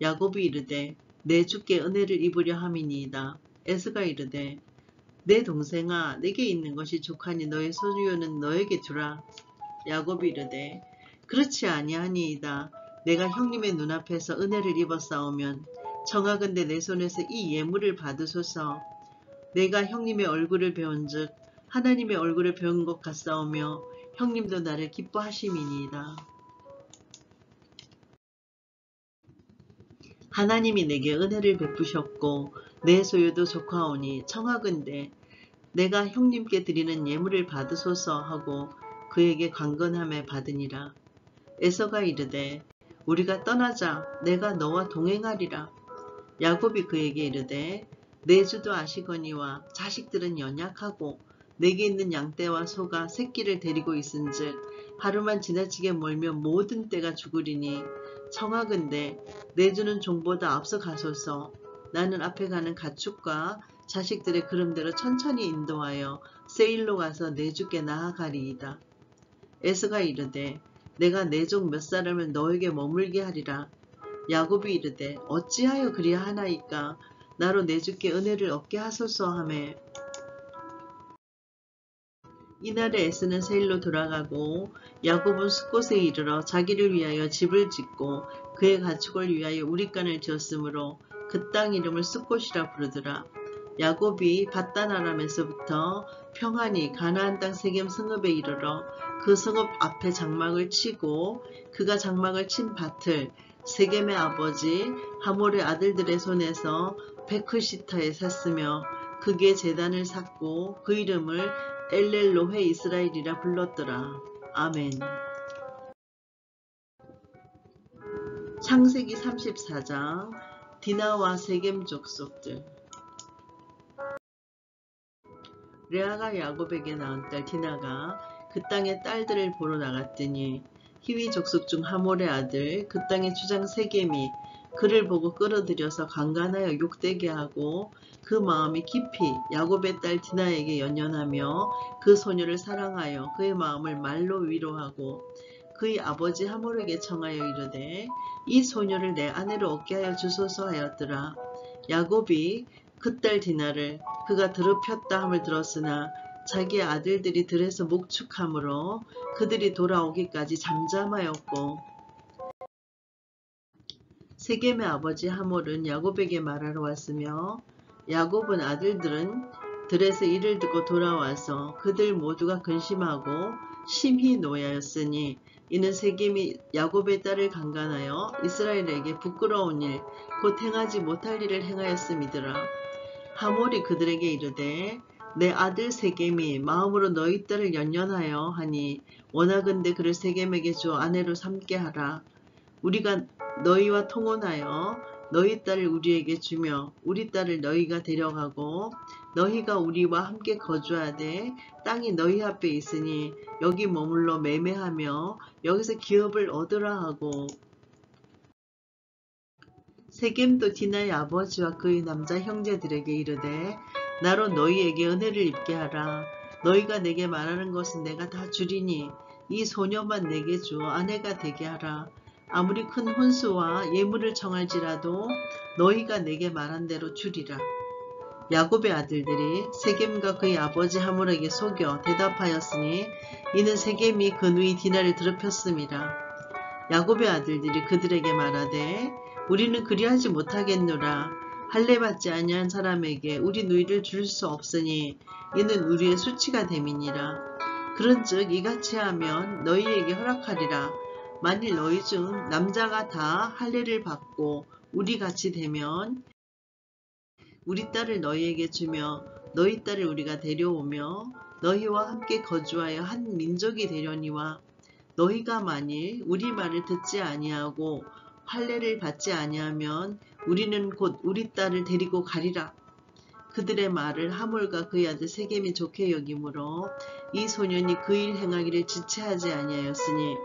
Speaker 1: 야곱이 이르되 내 주께 은혜를 입으려 함이니이다. 에스가 이르되 내 동생아 내게 있는 것이 족하니 너의 소유는 너에게 주라. 야곱이 이르되 그렇지 아니하니이다. 내가 형님의 눈앞에서 은혜를 입었사오면 청하건대 내 손에서 이 예물을 받으소서. 내가 형님의 얼굴을 배운즉 하나님의 얼굴을 배운 것 같사오며 형님도 나를 기뻐하심이니이다. 하나님이 내게 은혜를 베푸셨고 내 소유도 족하오니 청하건대 내가 형님께 드리는 예물을 받으소서 하고 그에게 강건함에 받으니라. 에서가 이르되 우리가 떠나자 내가 너와 동행하리라. 야곱이 그에게 이르되 내 주도 아시거니와 자식들은 연약하고 내게 있는 양떼와 소가 새끼를 데리고 있은즉 하루만 지나치게 멀면 모든 떼가 죽으리니 청하건대 내 주는 종보다 앞서 가소서. 나는 앞에 가는 가축과 자식들의 그름대로 천천히 인도하여 세일로 가서 내 주께 나아가리이다. 에서가 이르되 내가 내 종 몇 사람을 너에게 머물게 하리라. 야곱이 이르되 어찌하여 그리하나이까? 나로 내 주께 은혜를 얻게 하소서 하매 이날에 에서는 세일로 돌아가고 야곱은 숫곳에 이르러 자기를 위하여 집을 짓고 그의 가축을 위하여 우릿간을 지었으므로 그 땅 이름을 숫곳이라 부르더라. 야곱이 밧단 아람에서부터 평안히 가나안 땅 세겜 성읍에 이르러 그 성읍 앞에 장막을 치고 그가 장막을 친 밭을 세겜의 아버지 하몰의 아들들의 손에서 베크시타에 샀으며 그게 제단을 샀고 그 이름을 엘렐로헤 이스라엘이라 불렀더라. 아멘. 창세기 34장 디나와 세겜 족속들. 레아가 야곱에게 낳은 딸 디나가 그 땅의 딸들을 보러 나갔더니 히위 족속 중 하몰의 아들 그 땅의 주장 세겜이 그를 보고 끌어들여서 강간하여 욕되게 하고 그 마음이 깊이 야곱의 딸 디나에게 연연하며 그 소녀를 사랑하여 그의 마음을 말로 위로하고 그의 아버지 하몰에게 청하여 이르되 이 소녀를 내 아내로 얻게 하여 주소서 하였더라. 야곱이 그 딸 디나를 그가 더럽혔다 함을 들었으나 자기의 아들들이 들에서 목축함으로 그들이 돌아오기까지 잠잠하였고, 세겜의 아버지 하몰은 야곱에게 말하러 왔으며 야곱은 아들들은 들에서 이를 듣고 돌아와서 그들 모두가 근심하고 심히 노하였으니 이는 세겜이 야곱의 딸을 강간하여 이스라엘에게 부끄러운 일 곧 행하지 못할 일을 행하였음이더라. 하몰이 그들에게 이르되 내 아들 세겜이 마음으로 너희 딸을 연연하여 하니 원하건대 그를 세겜에게 주어 아내로 삼게 하라. 우리가 너희와 통혼하여 너희 딸을 우리에게 주며 우리 딸을 너희가 데려가고 너희가 우리와 함께 거주하되 땅이 너희 앞에 있으니 여기 머물러 매매하며 여기서 기업을 얻으라 하고, 세겜도 디나의 아버지와 그의 남자 형제들에게 이르되 나로 너희에게 은혜를 입게 하라. 너희가 내게 말하는 것은 내가 다 주리니 이 소녀만 내게 주어 아내가 되게 하라. 아무리 큰 혼수와 예물을 청할지라도 너희가 내게 말한 대로 주리라. 야곱의 아들들이 세겜과 그의 아버지 하몰에게 속여 대답하였으니 이는 세겜이 그 누이 디나를 더럽혔음이라. 야곱의 아들들이 그들에게 말하되 우리는 그리하지 못하겠노라. 할례 받지 아니한 사람에게 우리 누이를 줄 수 없으니 이는 우리의 수치가 됨이니라. 그런즉 이같이 하면 너희에게 허락하리라. 만일 너희 중 남자가 다 할례를 받고 우리같이 되면 우리 딸을 너희에게 주며 너희 딸을 우리가 데려오며 너희와 함께 거주하여 한 민족이 되려니와 너희가 만일 우리 말을 듣지 아니하고 할례를 받지 아니하면 우리는 곧 우리 딸을 데리고 가리라. 그들의 말을 하몰과 그의 아들 세겜이 좋게 여기므로 이 소년이 그 일 행하기를 지체하지 아니하였으니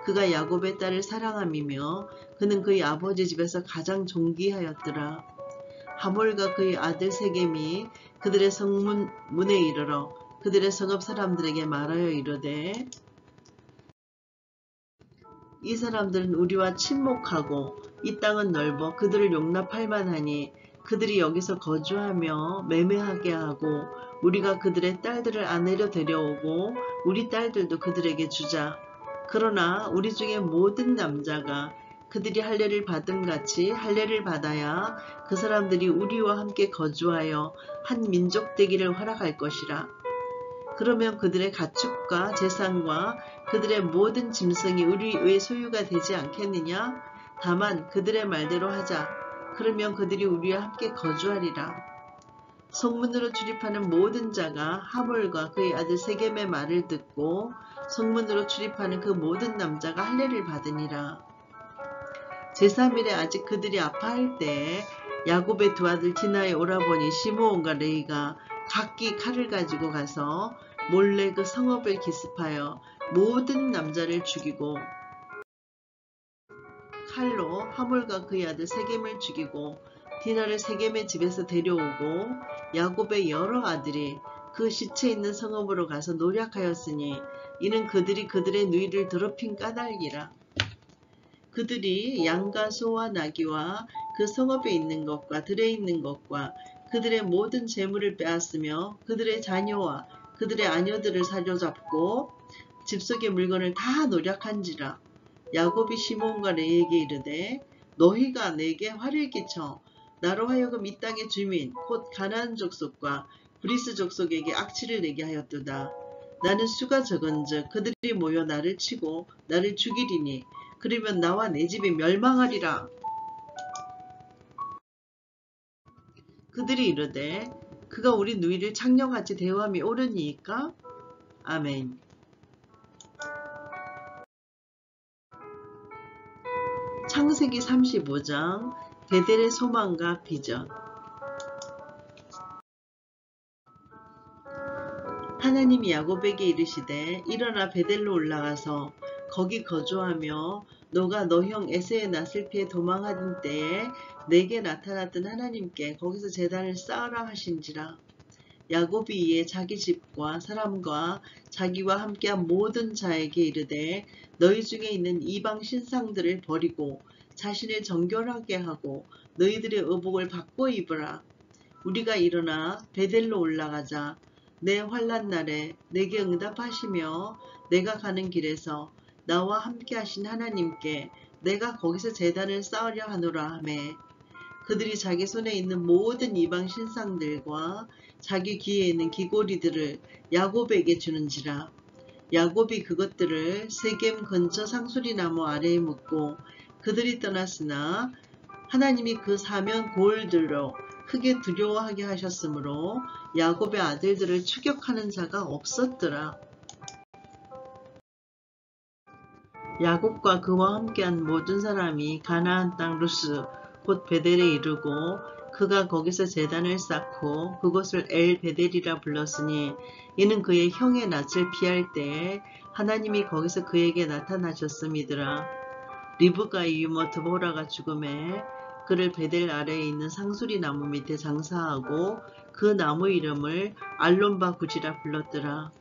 Speaker 1: 그가 야곱의 딸을 사랑함이며 그는 그의 아버지 집에서 가장 존귀하였더라. 하몰과 그의 아들 세겜이 그들의 성문에 이르러 그들의 성읍 사람들에게 말하여 이르되 이 사람들은 우리와 친목하고 이 땅은 넓어 그들을 용납할 만하니 그들이 여기서 거주하며 매매하게 하고 우리가 그들의 딸들을 아내로 데려오고 우리 딸들도 그들에게 주자. 그러나 우리 중에 모든 남자가 그들이 할례를 받은 같이 할례를 받아야 그 사람들이 우리와 함께 거주하여 한 민족 되기를 허락할 것이라. 그러면 그들의 가축과 재산과 그들의 모든 짐승이 우리의 소유가 되지 않겠느냐? 다만 그들의 말대로 하자. 그러면 그들이 우리와 함께 거주하리라. 성문으로 출입하는 모든 자가 하몰과 그의 아들 세겜의 말을 듣고 성문으로 출입하는 그 모든 남자가 할례를 받으니라. 제3일에 아직 그들이 아파할 때에 야곱의 두 아들 디나의 오라버니 시므온과 레이가 각기 칼을 가지고 가서 몰래 그 성읍을 기습하여 모든 남자를 죽이고 칼로 하몰과 그의 아들 세겜을 죽이고 디나를 세겜의 집에서 데려오고 야곱의 여러 아들이 그 시체 있는 성읍으로 가서 노략하였으니 이는 그들이 그들의 누이를 더럽힌 까닭이라. 그들이 양과 소와 나귀와 그 성읍에 있는 것과 들에 있는 것과 그들의 모든 재물을 빼앗으며 그들의 자녀와 그들의 아녀들을 사로잡고 집 속의 물건을 다 노략한지라. 야곱이 시몬과 레에게 이르되 너희가 내게 화를 끼쳐 나로 하여금 이 땅의 주민 곧 가나안 족속과 브리스 족속에게 악취를 내게 하였도다. 나는 수가 적은즉 그들이 모여 나를 치고 나를 죽이리니 그러면 나와 내 집이 멸망하리라. 그들이 이르되 그가 우리 누이를 창녀같이 대우함이 옳으니이까? 아멘. 창세기 35장 베델의 소망과 비전. 하나님이 야곱에게 이르시되 일어나 베델로 올라가서 거기 거주하며 너가 너 형 에서의 낯을 피해 도망하던 때에 내게 나타났던 하나님께 거기서 제단을 쌓으라 하신지라. 야곱이 이에 자기 집과 사람과 자기와 함께한 모든 자에게 이르되 너희 중에 있는 이방 신상들을 버리고 자신을 정결하게 하고 너희들의 의복을 바꿔 입으라. 우리가 일어나 베델로 올라가자. 내 환난 날에 내게 응답하시며 내가 가는 길에서 나와 함께 하신 하나님께 내가 거기서 제단을 쌓으려 하노라 하매 그들이 자기 손에 있는 모든 이방 신상들과 자기 귀에 있는 귀고리들을 야곱에게 주는지라. 야곱이 그것들을 세겜 근처 상수리나무 아래에 묻고 그들이 떠났으나 하나님이 그 사면 고을들로 크게 두려워하게 하셨으므로 야곱의 아들들을 추격하는 자가 없었더라. 야곱과 그와 함께한 모든 사람이 가나안 땅 루스 곧 베델에 이르고 그가 거기서 제단을 쌓고 그곳을 엘 베델이라 불렀으니 이는 그의 형의 낯을 피할 때에 하나님이 거기서 그에게 나타나셨음이더라. 리브가의 유모 드보라가 죽음에 그를 베델 아래에 있는 상수리 나무 밑에 장사하고 그 나무 이름을 알론바 구지라 불렀더라.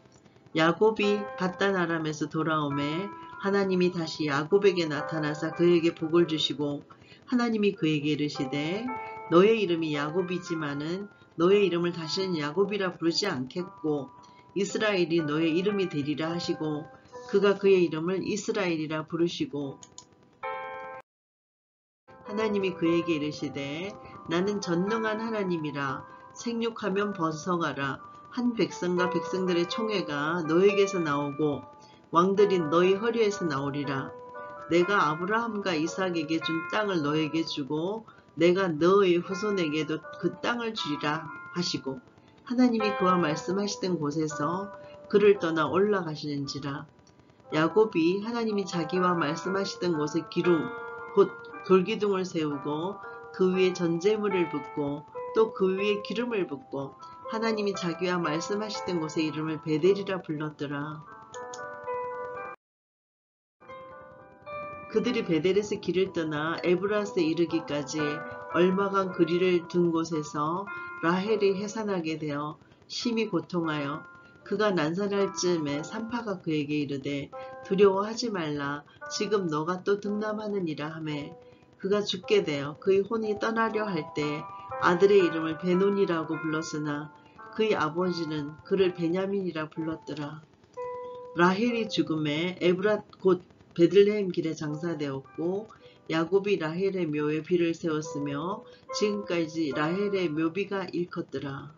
Speaker 1: 야곱이 밧단 아람에서 돌아오매 하나님이 다시 야곱에게 나타나사 그에게 복을 주시고 하나님이 그에게 이르시되 너의 이름이 야곱이지만은 너의 이름을 다시는 야곱이라 부르지 않겠고 이스라엘이 너의 이름이 되리라 하시고 그가 그의 이름을 이스라엘이라 부르시고 하나님이 그에게 이르시되 나는 전능한 하나님이라 생육하면 번성하라. 한 백성과 백성들의 총회가 너에게서 나오고 왕들이 너희 허리에서 나오리라. 내가 아브라함과 이삭에게 준 땅을 너에게 주고 내가 너의 후손에게도 그 땅을 주리라 하시고 하나님이 그와 말씀하시던 곳에서 그를 떠나 올라가시는지라. 야곱이 하나님이 자기와 말씀하시던 곳에 기둥 곧 돌기둥을 세우고 그 위에 전제물을 붓고 또 그 위에 기름을 붓고 하나님이 자기와 말씀하시던 곳의 이름을 베델이라 불렀더라. 그들이 베델에서 길을 떠나 에브라스에 이르기까지 얼마간 거리를 둔 곳에서 라헬이 해산하게 되어 심히 고통하여 그가 난산할 즈음에 산파가 그에게 이르되 두려워하지 말라. 지금 너가 또 등남하느니라 하매 그가 죽게 되어 그의 혼이 떠나려 할 때 아들의 이름을 베논이라고 불렀으나 그의 아버지는 그를 베냐민이라 불렀더라. 라헬이 죽음에 에브랏 곧 베들레헴 길에 장사되었고 야곱이 라헬의 묘에 비를 세웠으며 지금까지 라헬의 묘비가 일컫더라.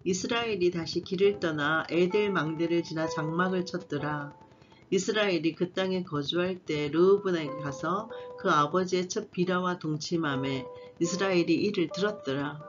Speaker 1: 이스라엘이 다시 길을 떠나 에델 망대를 지나 장막을 쳤더라. 이스라엘이 그 땅에 거주할 때 르우븐에게 가서 그 아버지의 첫 비라와 동침함에 이스라엘이 이를 들었더라.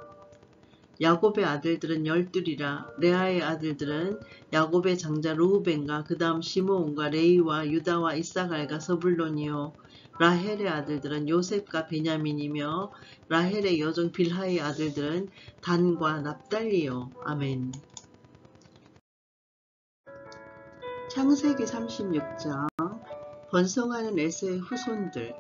Speaker 1: 야곱의 아들들은 12이라. 레아의 아들들은 야곱의 장자 르우벤과 그 다음 시므온과 레위와 유다와 이사갈과 서불론이요. 라헬의 아들들은 요셉과 베냐민이며 라헬의 여종 빌하의 아들들은 단과 납달리요. 아멘. 창세기 36장 번성하는 에서의 후손들.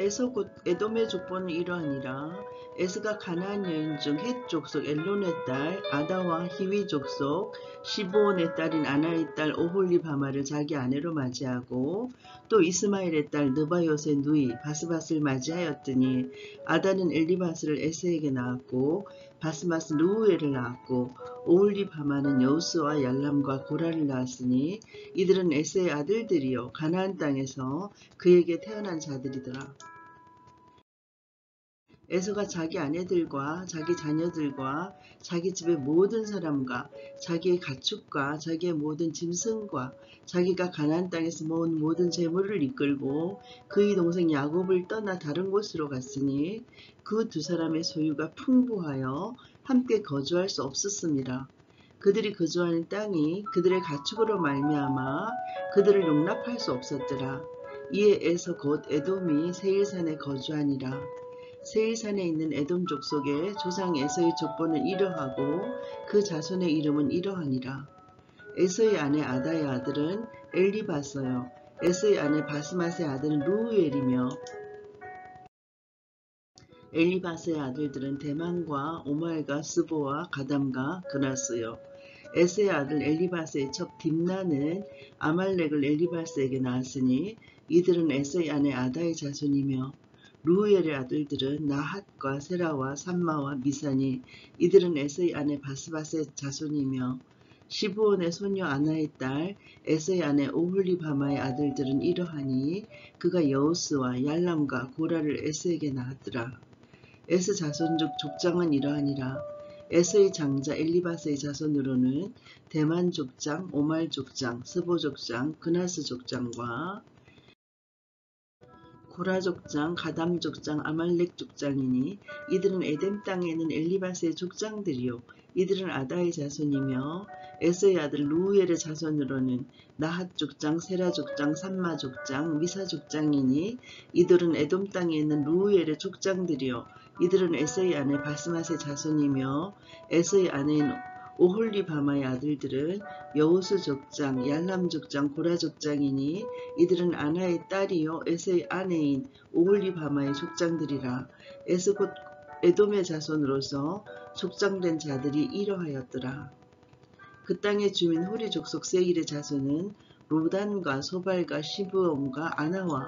Speaker 1: 에서 곧 에돔의 족보는 이러하니라. 에스가 가나안 여인 중 헷 족속 엘론의 딸 아다와 히위 족속 시브온의 딸인 아나의 딸 오홀리바마를 자기 아내로 맞이하고 또 이스마엘의 딸 느바요스의 누이 바스바스를 맞이하였더니 아다는 엘리바스를 에스에게 낳았고 바스바스 르우엘을 낳았고 오홀리바마는 여우스와 얄람과 고라를 낳았으니 이들은 에스의 아들들이요 가나안 땅에서 그에게 태어난 자들이더라. 에서가 자기 아내들과 자기 자녀들과 자기 집의 모든 사람과 자기의 가축과 자기의 모든 짐승과 자기가 가나안 땅에서 모은 모든 재물을 이끌고 그의 동생 야곱을 떠나 다른 곳으로 갔으니 그 두 사람의 소유가 풍부하여 함께 거주할 수 없었습니다. 그들이 거주하는 땅이 그들의 가축으로 말미암아 그들을 용납할 수 없었더라. 이에 에서 곧 에돔이 세일산에 거주하니라. 세일산에 있는 에돔 족속의 조상 에서의 족보는 이러하고 그 자손의 이름은 이러하니라. 에서의 아내 아다의 아들은 엘리바서요. 에서의 아내 바스맛의 아들은 루우엘이며 엘리바스의 아들들은 대만과 오말과 스보와 가담과 그나스요. 에스의 아들 엘리바스의 첩 딥나는 아말렉을 엘리바스에게 낳았으니 이들은 에스의 아내 아다의 자손이며 루우엘의 아들들은 나핫과 세라와 삼마와 미사니 이들은 에스의 아내 바스바스의 자손이며 시브온의 소녀 아나의 딸 에스의 아내 오홀리바마의 아들들은 이러하니 그가 여우스와 얄람과 고라를 에스에게 낳았더라. 에스 자손 중 족장은 이러하니라. 에스의 장자 엘리바스의 자손으로는 대만 족장, 오말 족장, 스보 족장, 그나스 족장과 고라 족장, 가담 족장, 아말렉 족장이니 이들은 에덴 땅에 있는 엘리바스의 족장들이요. 이들은 아다의 자손이며 에스의 아들 루우엘의 자손으로는 나핫 족장, 세라 족장, 삼마 족장, 미사 족장이니 이들은 에돔 땅에 있는 루우엘의 족장들이요. 이들은 에스의 아내 바스맛의 자손이며 에스의 아내인 오홀리바마의 아들들은 여우스 족장, 얄람 족장, 고라 족장이니 이들은 아나의 딸이요 에스의 아내인 오홀리바마의 족장들이라. 에스 곧 에돔의 자손으로서 족장된 자들이 이러하였더라. 그 땅의 주민 호리 족속 세일의 자손은 로단과 소발과 시브온과 아나와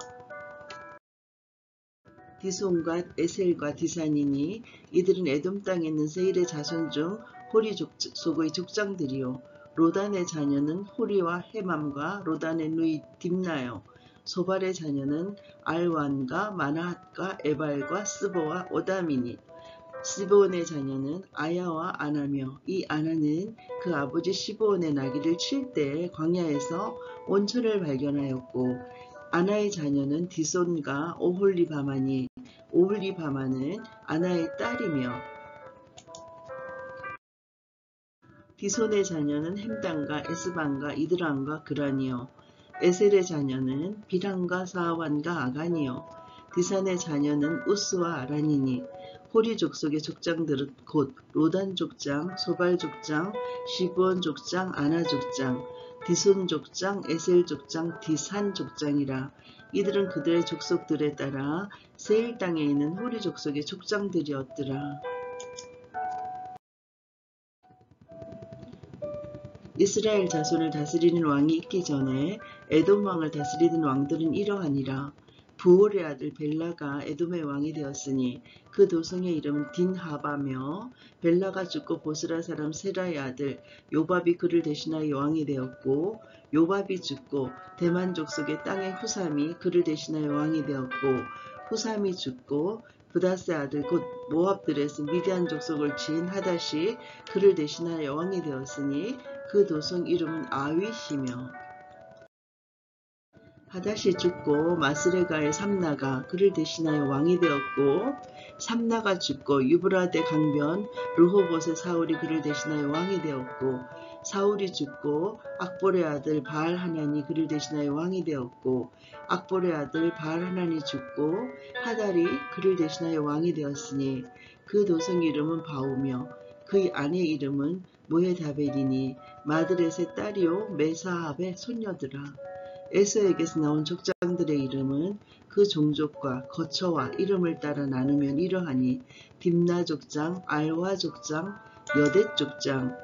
Speaker 1: 디손과 에셀과 디산이니 이들은 에돔 땅에 있는 세일의 자손 중 호리 족속의 족장들이요. 로단의 자녀는 호리와 헤맘과 로단의 누이 딥나요. 소발의 자녀는 알완과 마나핫과 에발과 스보와 오담이니 시브온의 자녀는 아야와 아나며 이 아나는 그 아버지 시브온의 나귀를 칠 때 광야에서 온천을 발견하였고 아나의 자녀는 디손과 오홀리바마니 오홀리바마는 아나의 딸이며 디손의 자녀는 햄단과 에스반과 이드람과 그란이요. 에셀의 자녀는 비람과 사완과 아간이요. 디산의 자녀는 우스와 아란이니 호리 족속의 족장들은 곧 로단 족장, 소발 족장, 시브온 족장, 아나 족장, 디손 족장, 에셀 족장, 디산 족장이라. 이들은 그들의 족속들에 따라 세일 땅에 있는 호리 족속의 족장들이었더라. 이스라엘 자손을 다스리는 왕이 있기 전에 에돔 왕을 다스리던 왕들은 이러하니라. 부올의 아들 벨라가 에돔의 왕이 되었으니 그 도성의 이름은 딘하바며 벨라가 죽고 보스라 사람 세라의 아들 요밥이 그를 대신하여 왕이 되었고 요밥이 죽고 대만 족속의 땅의 후삼이 그를 대신하여 왕이 되었고 후삼이 죽고 브다스의 아들 곧 모압들에서 미디안 족속을 지은 하닷이 그를 대신하여 왕이 되었으니 그 도성 이름은 아윗이며 하닷이 죽고 마스레가의 삼나가 그를 대신하여 왕이 되었고 삼나가 죽고 유브라데 강변 르호봇의 사울이 그를 대신하여 왕이 되었고 사울이 죽고 악볼의 아들 바알 하난이 그를 대신하여 왕이 되었고 악볼의 아들 바알 하난이 죽고 하달이 그를 대신하여 왕이 되었으니 그 도성 이름은 바우며 그의 아내 이름은 모헤다벨이니 마드렛의 딸이요 메사합의 손녀들아. 에서에게서 나온 족장들의 이름은 그 종족과 거처와 이름을 따라 나누면 이러하니 딥나 족장, 알와 족장, 여댓 족장,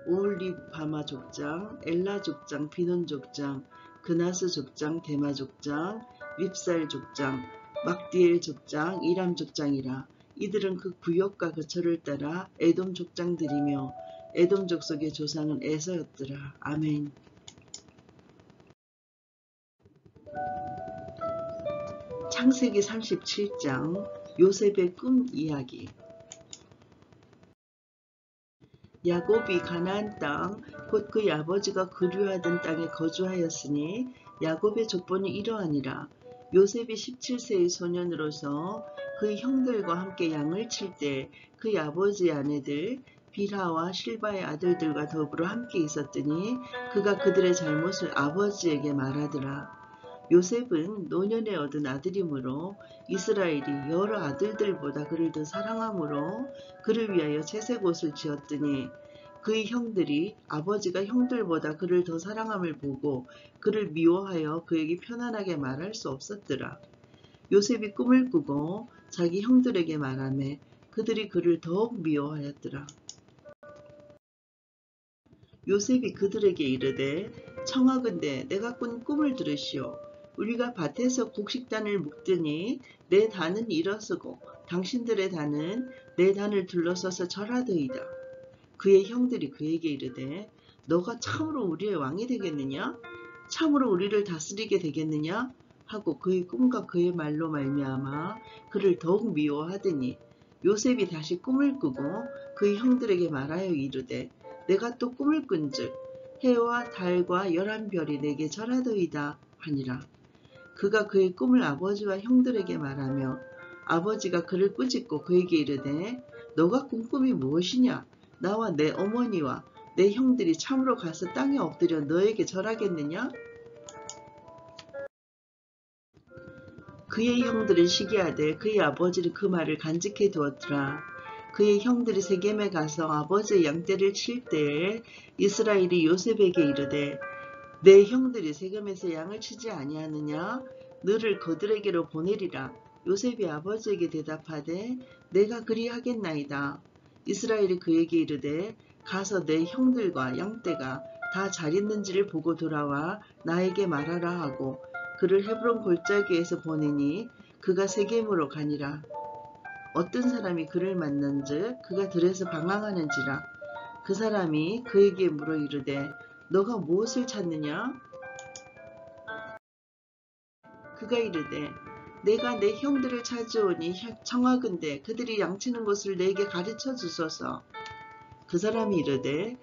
Speaker 1: 오홀리바마 족장, 엘라 족장, 비논 족장, 그나스 족장, 데마 족장, 립살 족장, 막디엘 족장, 이람 족장이라. 이들은 그 구역과 거처를 따라 에돔 족장들이며 에돔 족속의 조상은 에서였더라. 아멘. 창세기 37장 요셉의 꿈 이야기. 야곱이 가나안 땅 곧 그의 아버지가 그리워하던 땅에 거주하였으니 야곱의 족보는 이러하니라. 요셉이 17세의 소년으로서 그의 형들과 함께 양을 칠 때 그의 아버지의 아내들 빌하와 실바의 아들들과 더불어 함께 있었더니 그가 그들의 잘못을 아버지에게 말하더라. 요셉은 노년에 얻은 아들이므로 이스라엘이 여러 아들들보다 그를 더 사랑하므로 그를 위하여 채색 옷을 지었더니 그의 형들이 아버지가 형들보다 그를 더 사랑함을 보고 그를 미워하여 그에게 편안하게 말할 수 없었더라. 요셉이 꿈을 꾸고 자기 형들에게 말하매 그들이 그를 더욱 미워하였더라. 요셉이 그들에게 이르되 청하건대 내가 꾼 꿈을 들으시오. 우리가 밭에서 곡식단을 묶더니 내 단은 일어서고 당신들의 단은 내 단을 둘러서서 절하더이다. 그의 형들이 그에게 이르되 너가 참으로 우리의 왕이 되겠느냐? 참으로 우리를 다스리게 되겠느냐? 하고 그의 꿈과 그의 말로 말미암아 그를 더욱 미워하더니 요셉이 다시 꿈을 꾸고 그의 형들에게 말하여 이르되 내가 또 꿈을 꾼즉 해와 달과 11별이 내게 절하더이다 하니라. 그가 그의 꿈을 아버지와 형들에게 말하며 아버지가 그를 꾸짖고 그에게 이르되 너가 꾼 꿈이 무엇이냐? 나와 내 어머니와 내 형들이 참으로 가서 땅에 엎드려 너에게 절하겠느냐? 그의 형들은 시기하되 그의 아버지는 그 말을 간직해 두었더라. 그의 형들이 세겜에 가서 아버지의 양떼를 칠 때에 이스라엘이 요셉에게 이르되 내 형들이 세겜에서 양을 치지 아니하느냐? 너를 그들에게로 보내리라. 요셉이 아버지에게 대답하되 내가 그리하겠나이다. 이스라엘이 그에게 이르되 가서 내 형들과 양떼가 다 잘 있는지를 보고 돌아와 나에게 말하라 하고 그를 헤브론 골짜기에서 보내니 그가 세겜으로 가니라. 어떤 사람이 그를 만난즉 그가 들에서 방황하는지라. 그 사람이 그에게 물어 이르되 너가 무엇을 찾느냐? 그가 이르되 내가 내 형들을 찾아오니 청하건대 그들이 양치는 곳을 내게 가르쳐 주소서. 그 사람이 이르되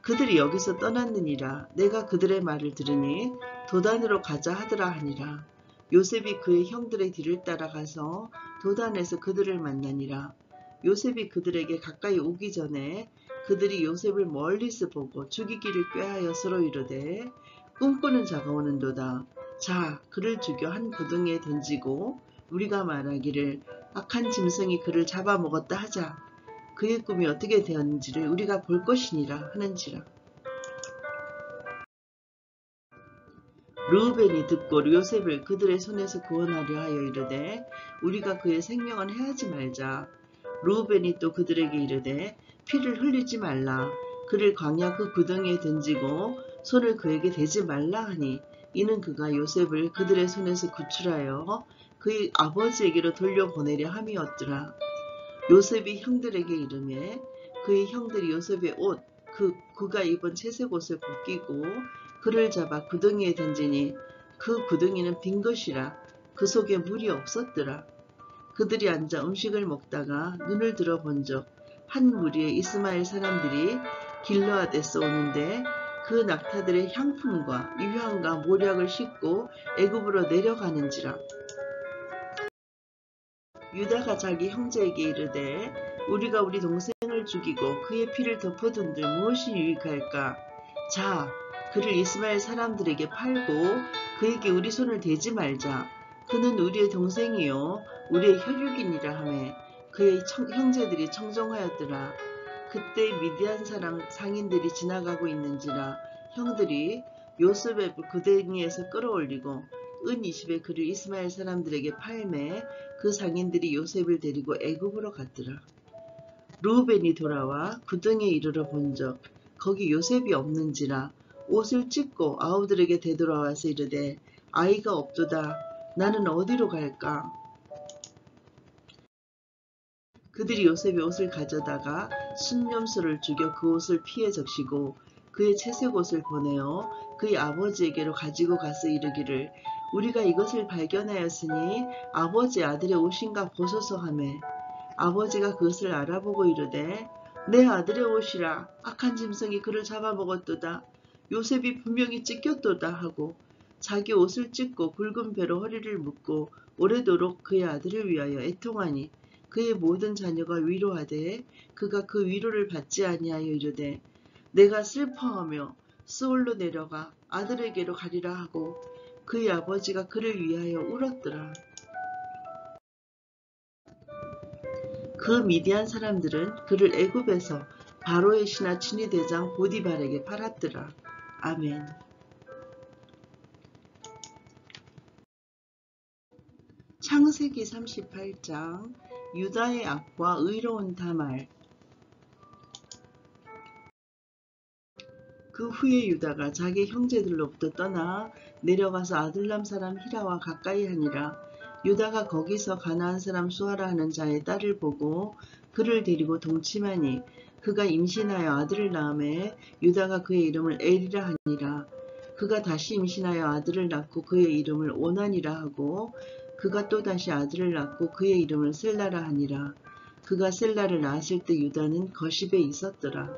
Speaker 1: 그들이 여기서 떠났느니라. 내가 그들의 말을 들으니 도단으로 가자 하더라 하니라. 요셉이 그의 형들의 뒤를 따라가서 도단에서 그들을 만나니라. 요셉이 그들에게 가까이 오기 전에 그들이 요셉을 멀리서 보고 죽이기를 꾀하여 서로 이르되 꿈꾸는 자가 오는도다. 자, 그를 죽여 한 구덩이에 던지고 우리가 말하기를 악한 짐승이 그를 잡아먹었다 하자. 그의 꿈이 어떻게 되었는지를 우리가 볼 것이니라 하는지라. 르우벤이 듣고 요셉을 그들의 손에서 구원하려 하여 이르되 우리가 그의 생명은 해하지 말자. 르우벤이 또 그들에게 이르되 피를 흘리지 말라. 그를 광야 그 구덩이에 던지고 손을 그에게 대지 말라 하니 이는 그가 요셉을 그들의 손에서 구출하여 그의 아버지에게로 돌려보내려 함이었더라. 요셉이 형들에게 이르매 그의 형들이 요셉의 옷 그가 입은 채색 옷을 벗기고 그를 잡아 구덩이에 던지니 그 구덩이는 빈 것이라. 그 속에 물이 없었더라. 그들이 앉아 음식을 먹다가 눈을 들어 본즉 한 무리의 이스마엘 사람들이 길르앗에서 오는데 그 낙타들의 향품과 유향과 모략을 싣고 애굽으로 내려가는지라. 유다가 자기 형제에게 이르되 우리가 우리 동생을 죽이고 그의 피를 덮어둔들 무엇이 유익할까? 자, 그를 이스마엘 사람들에게 팔고 그에게 우리 손을 대지 말자. 그는 우리의 동생이요 우리의 혈육이니라 하매 그의 형제들이 청정하였더라. 그때 미디안 사람 상인들이 지나가고 있는지라 형들이 요셉의 구덩이에서 끌어올리고 은 20에 그를 이스마엘 사람들에게 팔매 그 상인들이 요셉을 데리고 애굽으로 갔더라. 르우벤이 돌아와 구덩이에 이르러 본즉 거기 요셉이 없는지라 옷을 찢고 아우들에게 되돌아와서 이르되 아이가 없도다. 나는 어디로 갈까? 그들이 요셉의 옷을 가져다가 순념소를 죽여 그 옷을 피에 적시고 그의 채색 옷을 보내어 그의 아버지에게로 가지고 가서 이르기를 우리가 이것을 발견하였으니 아버지 아들의 옷인가 보소서 하매 아버지가 그것을 알아보고 이르되 내 아들의 옷이라. 악한 짐승이 그를 잡아먹었도다. 요셉이 분명히 찢겼도다 하고 자기 옷을 찢고 굵은 배로 허리를 묶고 오래도록 그의 아들을 위하여 애통하니 그의 모든 자녀가 위로하되 그가 그 위로를 받지 아니하여 이르되 내가 슬퍼하며 스올로 내려가 아들에게로 가리라 하고 그의 아버지가 그를 위하여 울었더라. 그 미디안 사람들은 그를 애굽에서 바로의 신하 친위대장 보디발에게 팔았더라. 아멘. 창세기 38장 유다의 악과 의로운 다말. 그 후에 유다가 자기 형제들로부터 떠나 내려가서 아둘람 사람 히라와 가까이 하니라. 유다가 거기서 가나안 사람 수아라 하는 자의 딸을 보고 그를 데리고 동침하니 그가 임신하여 아들을 낳음에 유다가 그의 이름을 엘이라 하니라. 그가 다시 임신하여 아들을 낳고 그의 이름을 오난이라 하고 그가 또다시 아들을 낳고 그의 이름을 셀라라 하니라. 그가 셀라를 낳았을 때 유다는 거십에 있었더라.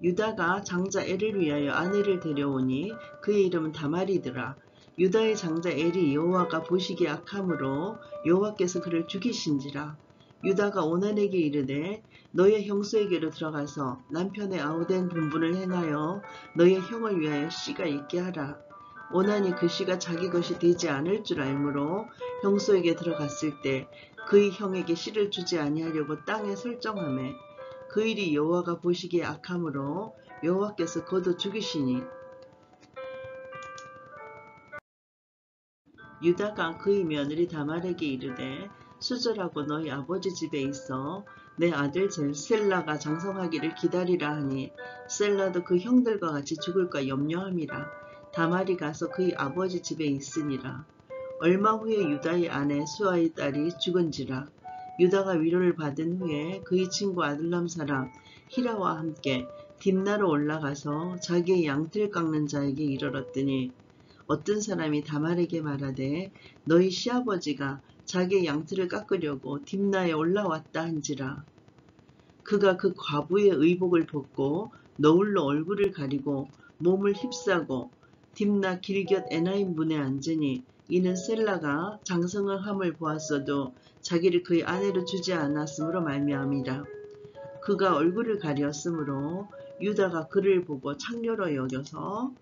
Speaker 1: 유다가 장자 엘을 위하여 아내를 데려오니 그의 이름은 다말이더라. 유다의 장자 엘이 여호와가 보시기에 악함으로 여호와께서 그를 죽이신지라. 유다가 오난에게 이르되 너의 형수에게로 들어가서 남편의 아우된 분분을 행하여 너의 형을 위하여 씨가 있게 하라. 오난이 그 씨가 자기 것이 되지 않을 줄 알므로 형수에게 들어갔을 때 그의 형에게 씨를 주지 아니하려고 땅에 설정하매 그 일이 여호와가 보시기에 악함으로 여호와께서 거둬 죽이시니 유다가 그의 며느리 다말에게 이르되 수절하고 너희 아버지 집에 있어 내 아들 셀라가 장성하기를 기다리라 하니 셀라도 그 형들과 같이 죽을까 염려함이라. 다말이 가서 그의 아버지 집에 있으니라. 얼마 후에 유다의 아내 수아의 딸이 죽은지라. 유다가 위로를 받은 후에 그의 친구 아둘람 사람 히라와 함께 딥나로 올라가서 자기의 양틀 깎는 자에게 이르렀더니 어떤 사람이 다말에게 말하되 너희 시아버지가 자기의 양틀을 깎으려고 딥나에 올라왔다 한지라. 그가 그 과부의 의복을 벗고 너울로 얼굴을 가리고 몸을 휩싸고 딥나 길곁 에나임 문에 앉으니 이는 셀라가 장성을 함을 보았어도 자기를 그의 아내로 주지 않았으므로 말미암이라. 그가 얼굴을 가리었으므로 유다가 그를 보고 창녀로 여겨서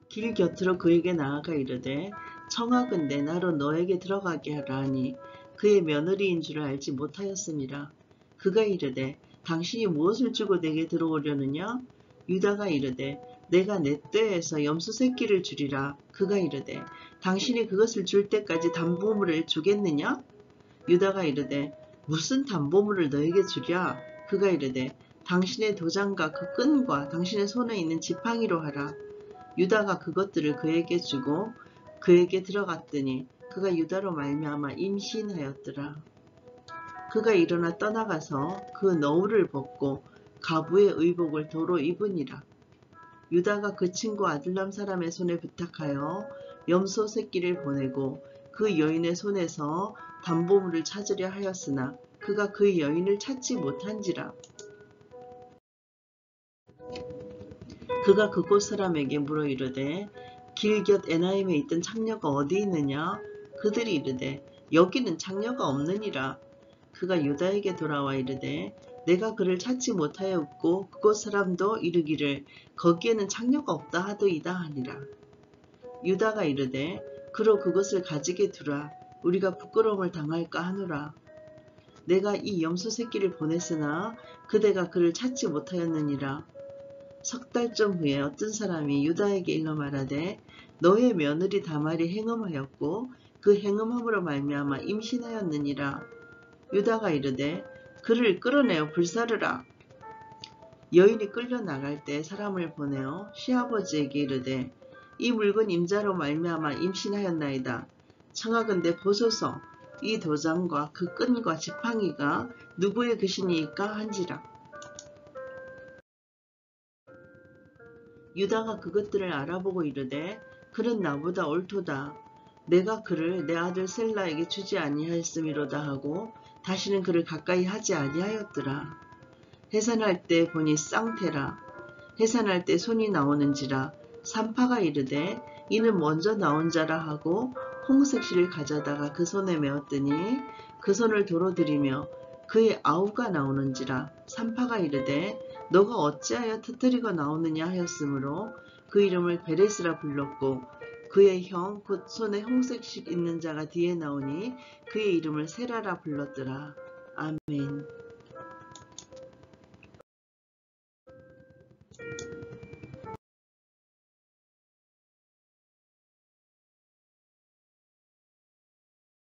Speaker 1: 길 곁으로 그에게 나아가 이르되 청하건대 나로 너에게 들어가게 하라 하니 그의 며느리인 줄 알지 못하였습니다. 그가 이르되 당신이 무엇을 주고 내게 들어오려느냐? 유다가 이르되 내가 내 떼에서 염소 새끼를 주리라. 그가 이르되 당신이 그것을 줄 때까지 담보물을 주겠느냐? 유다가 이르되 무슨 담보물을 너에게 주랴? 그가 이르되 당신의 도장과 그 끈과 당신의 손에 있는 지팡이로 하라. 유다가 그것들을 그에게 주고 그에게 들어갔더니 그가 유다로 말미암아 임신하였더라. 그가 일어나 떠나가서 그 너울을 벗고 가부의 의복을 도로 입으니라. 유다가 그 친구 아둘람 사람의 손에 부탁하여 염소 새끼를 보내고 그 여인의 손에서 담보물을 찾으려 하였으나 그가 그 여인을 찾지 못한지라. 그가 그곳 사람에게 물어 이르되 길곁 에나임에 있던 창녀가 어디 있느냐? 그들이 이르되 여기는 창녀가 없느니라. 그가 유다에게 돌아와 이르되 내가 그를 찾지 못하였고 그곳 사람도 이르기를 거기에는 창녀가 없다 하더이다 하니라. 유다가 이르되 그로 그것을 가지게 두라. 우리가 부끄러움을 당할까 하노라. 내가 이 염소 새끼를 보냈으나 그대가 그를 찾지 못하였느니라. 석 달쯤 후에 어떤 사람이 유다에게 일러 말하되 너의 며느리 다말이 행음하였고 그 행음함으로 말미암아 임신하였느니라. 유다가 이르되 그를 끌어내어 불사르라. 여인이 끌려 나갈 때 사람을 보내어 시아버지에게 이르되 이 물건 임자로 말미암아 임신하였나이다. 청하건대 보소서 이 도장과 그 끈과 지팡이가 누구의 것이니까 한지라. 유다가 그것들을 알아보고 이르되 그는 나보다 옳도다. 내가 그를 내 아들 셀라에게 주지 아니하였음이로다 하고 다시는 그를 가까이 하지 아니하였더라. 해산할 때 보니 쌍태라. 해산할 때 손이 나오는지라. 산파가 이르되 이는 먼저 나온 자라 하고 홍색 실을 가져다가 그 손에 메었더니 그 손을 도로 들이며 그의 아우가 나오는지라. 산파가 이르되 너가 어찌하여 터뜨리고 나오느냐 하였으므로 그 이름을 베레스라 불렀고 그의 형 곧 손에 홍색 실 있는 자가 뒤에 나오니 그의 이름을 세라라 불렀더라. 아멘.